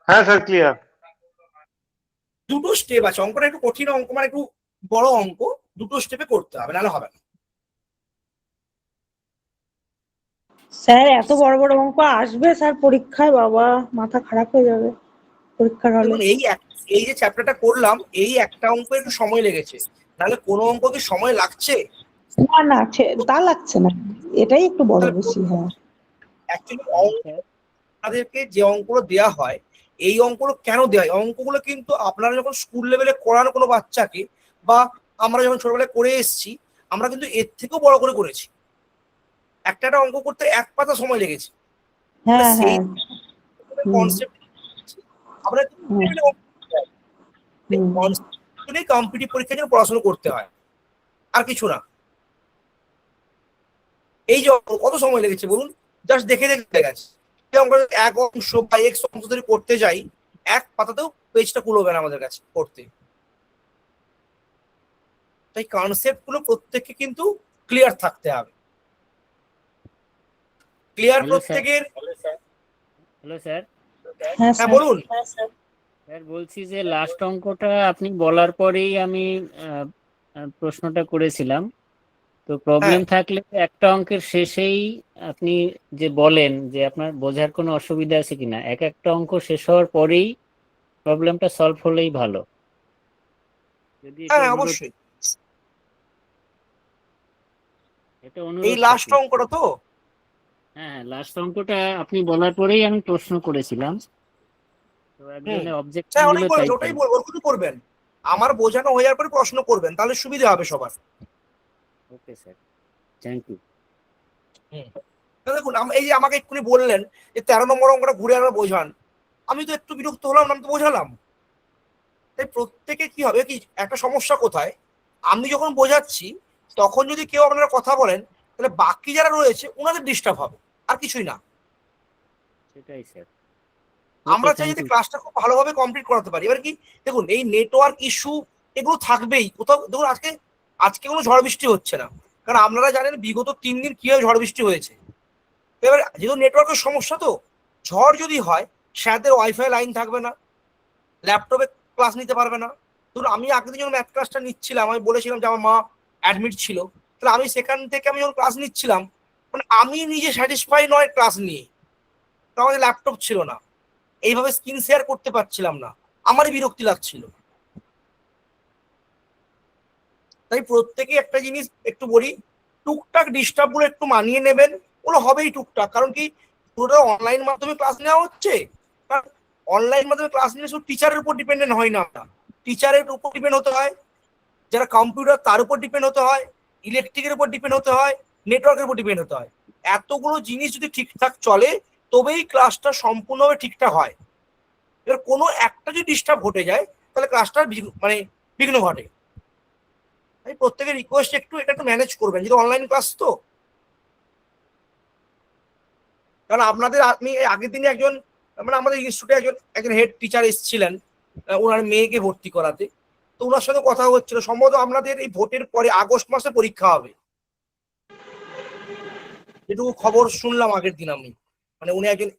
Speaker 10: হ্যাঁ স্যার ক্লিয়ার।
Speaker 3: দুটো স্টেপ আছে, অঙ্কটা একটু কঠিন অঙ্ক, মানে একটু বড় অঙ্ক, দুটো স্টেপে করতে হবে, নাহলে হবে না।
Speaker 5: স্যার এত বড় বড় অঙ্ক আসবে স্যার পরীক্ষায়? বাবা মাথা খারাপ হয়ে যাবে পরীক্ষার হলে।
Speaker 3: দেখুন এই যে চ্যাপ্টারটা করলাম, এই একটা অঙ্ক একটু সময় লেগেছে, নাহলে কোনো অঙ্ক কি সময় লাগছে?
Speaker 5: না না তা লাগছে না, এটাই একটু বড় বেশি। হ্যাঁ
Speaker 3: অ্যাকচুয়ালি আপনাদেরকে যে অঙ্কগুলো দেওয়া হয়, এই অঙ্কগুলো কেন দেওয়া হয়? অঙ্কগুলো কিন্তু আপনারা যখন স্কুল লেভেলে করান কোনো বাচ্চাকে, বা আমরা যখন ছোটবেলায় করে এসেছি, আমরা কিন্তু এর থেকেও বড় করে করেছি। একটা অঙ্ক করতে 1 পাতা সময় লেগেছে।
Speaker 5: হ্যাঁ
Speaker 3: সেই
Speaker 5: হ্যাঁ
Speaker 3: কনসেপ্ট আমরা কম্পিটিটিভ পরীক্ষার জন্য পড়াশোনা করতে হয়, আর কিছু না। এই যে কত সময় লেগেছে বলুন, জাস্ট দেখে গেছে। আমরা এক অংশ বা এক্স অংশ যদি করতে যাই, 1 পাতাতেও পেজটা কুলোবে না আমাদের কাছে করতে। তাই কনসেপ্ট গুলো প্রত্যেককে কিন্তু ক্লিয়ার থাকতে হবে। ক্লিয়ার প্রত্যেকের?
Speaker 1: Hello sir.
Speaker 3: হ্যাঁ বলুন।
Speaker 1: স্যার বলছি যে লাস্ট অঙ্কটা আপনি বলার পরেই আমি প্রশ্নটা করেছিলাম, তো প্রবলেম থাকলে একটা অঙ্কের শেষেই আপনি যে বলেন যে আপনার বোঝার কোনো অসুবিধা আছে কিনা, একটা অঙ্ক শেষ হওয়ার পরেই প্রবলেমটা সলভ হলেই ভালো। যদি এটা
Speaker 3: হ্যাঁ
Speaker 1: অনুরোধ,
Speaker 3: অবশ্যই।
Speaker 1: এটা অনুরোধ
Speaker 3: এই লাস্ট
Speaker 1: থাকলো।
Speaker 3: অঙ্কটা তো?
Speaker 1: হ্যাঁ লাস্ট অঙ্কটা আপনি বলার পরেই আমি প্রশ্ন করেছিলাম, তো একজনের অবজেকশন
Speaker 3: হ্যাঁ
Speaker 1: গুলো তাই
Speaker 3: ওটাই বলবো, ওরকম করবেন। আমার বোঝানো হয়ে যাওয়ার পরে প্রশ্ন করবেন, তাহলে সুবিধা হবে সবার।
Speaker 1: Okay sir, thank you.
Speaker 3: দেখুন এই যে আমাকে এক্ষুনি বললেন যে 13 নম্বর অঙ্কটা ঘুরে আবার বোঝান, আমি তো একটু বিরক্ত হলাম, আমি তো বোঝালাম। তাই প্রত্যেকে কি হবে, কি একটা সমস্যা কোথায়, আমি যখন বোঝাচ্ছি তখন যদি কেউ আপনারা কথা বলেন, তাহলে বাকি যারা রয়েছে ওনাদের ডিস্টার্ব হবে, আর কিছুই না।
Speaker 1: সেটাই স্যার।
Speaker 3: আমরা চাই যদি ক্লাসটা খুব ভালোভাবে কমপ্লিট করাতে পারি। এবার কি দেখুন, এই নেটওয়ার্ক ইস্যু এগুলো থাকবেই কোথাও। দেখুন আজকে কোনো ঝড় বৃষ্টি হচ্ছে না, কারণ আপনারা জানেন বিগত 3 দিন কিভাবে ঝড় বৃষ্টি হয়েছে। এবার যেহেতু নেটওয়ার্কের সমস্যা, তো ঝড় যদি হয়, স্যারদের ওয়াইফাই লাইন থাকবে না, ল্যাপটপে ক্লাস নিতে পারবে না। ধরুন আমি আগের দিন যখন ম্যাথ ক্লাসটা নিচ্ছিলাম, আমি বলেছিলাম যে আমার মা অ্যাডমিট ছিল, তাহলে আমি সেখান থেকে আমি যখন ক্লাস নিচ্ছিলাম, মানে আমি নিজে স্যাটিসফাই নয় ক্লাস নিয়ে, তো আমাদের ল্যাপটপ ছিল না, এইভাবে স্ক্রিন শেয়ার করতে পারছিলাম না, আমারই বিরক্তি লাগছিল। তাই প্রত্যেকে একটা জিনিস একটু বলি, টুকটাক ডিস্টার্ব গুলো একটু মানিয়ে নেবেন, ওগুলো হবেই টুকটাক। কারণ কি পুরোটা অনলাইন মাধ্যমে ক্লাস নেওয়া হচ্ছে, অনলাইন মাধ্যমে ক্লাস নিলে শুধু টিচারের উপর ডিপেন্ডেন্ট হয় না, টিচারের উপর ডিপেন্ড হতে হয়, যারা কম্পিউটার তার উপর ডিপেন্ড হতে হয়, ইলেকট্রিকের উপর ডিপেন্ড হতে হয়, নেটওয়ার্কের উপর ডিপেন্ড হতে হয়। এতগুলো জিনিস যদি ঠিকঠাক চলে, তবেই ক্লাসটা সম্পূর্ণভাবে ঠিকঠাক হয়। এবার কোনো একটা যদি ডিস্টার্ব ঘটে যায়, তাহলে ক্লাসটা মানে বিঘ্ন ঘটে। তাই প্রত্যেকের রিকোয়েস্ট এটা একটু ম্যানেজ করবেন, যেহেতু অনলাইন ক্লাস তো। কারণ আপনাদের আপনি আগের দিনে একজন, মানে আমাদের ইনস্টিটিউটে একজন হেড টিচার এসেছিলেন ওনার মেয়েকে ভর্তি করাতে, তো ওনার সাথে কথা হচ্ছিল, সম্ভবত আপনাদের এই ভোটের পরে আগস্ট মাসে পরীক্ষা হবে, যেটুকু খবর শুনলাম আগের দিন আমি। মানে উনি একজন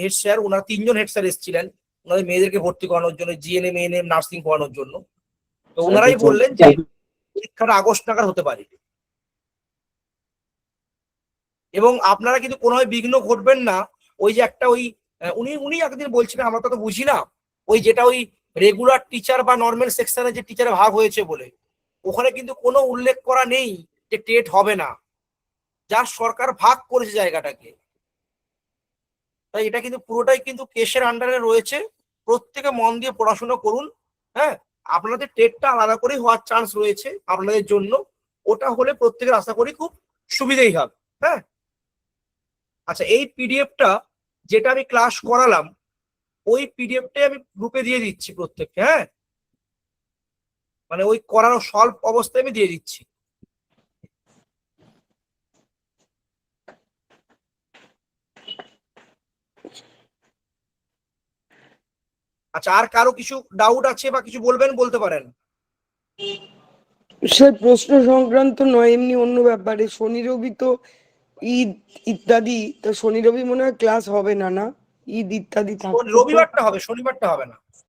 Speaker 3: হেড স্যার, ওনার 3 জন হেড স্যার এসেছিলেন ওনাদের মেয়েদেরকে ভর্তি করানোর জন্য, জিএনএম এএনএম নার্সিং করানোর জন্য। তো ওনারাই বললেন যে পরীক্ষাটা আগস্ট নাগাদ হতে পারে, এবং আপনারা কিন্তু কোনোভাবে বিঘ্ন ঘটবেন না। ওই যে একটা উনি একদিন বলছিলেন, আমরা তো বুঝি না, ওই যেটা ওই রেগুলার টিচার বা নর্মাল সেকশনে যে টিচারের ভাগ হয়েছে বলে, ওখানে কিন্তু কোনো উল্লেখ করা নেই যে টেট হবে না, যা সরকার ভাগ করেছে জায়গাটাকে। তাই এটা কিন্তু পুরোটাই কিন্তু কেসের আন্ডারে রয়েছে। প্রত্যেকে মন দিয়ে পড়াশোনা করুন। হ্যাঁ, আপনাদের টেটটা আলাদা করে হওয়ার চান্স রয়েছে আপনাদের জন্য, ওটা হলে প্রত্যেকের আশা করি খুব সুবিধাই হবে। হ্যাঁ, আচ্ছা, এই পিডিএফটা যেটা আমি ক্লাস করালাম, ওই পিডিএফটাই আমি গ্রুপে দিয়ে দিচ্ছি প্রত্যেককে। হ্যাঁ, মানে ওই করানো সলভ অবস্থায় আমি দিয়ে দিচ্ছি। আচ্ছা, আর কারো কিছু ডাউট আছে বা কিছু বলবেন, বলতে পারেন।
Speaker 6: স্যার প্রশ্ন সংক্রান্ত নয়, এমনি অন্য ব্যাপারে। শনি রবি তো ঈদ ইত্যাদি, তো শনি রবি মনে হয় ক্লাস হবে না, না ঈদ ইত্যাদি থাকছে তো।
Speaker 3: রবিবারটা হবে, শনিবারটা হবে না।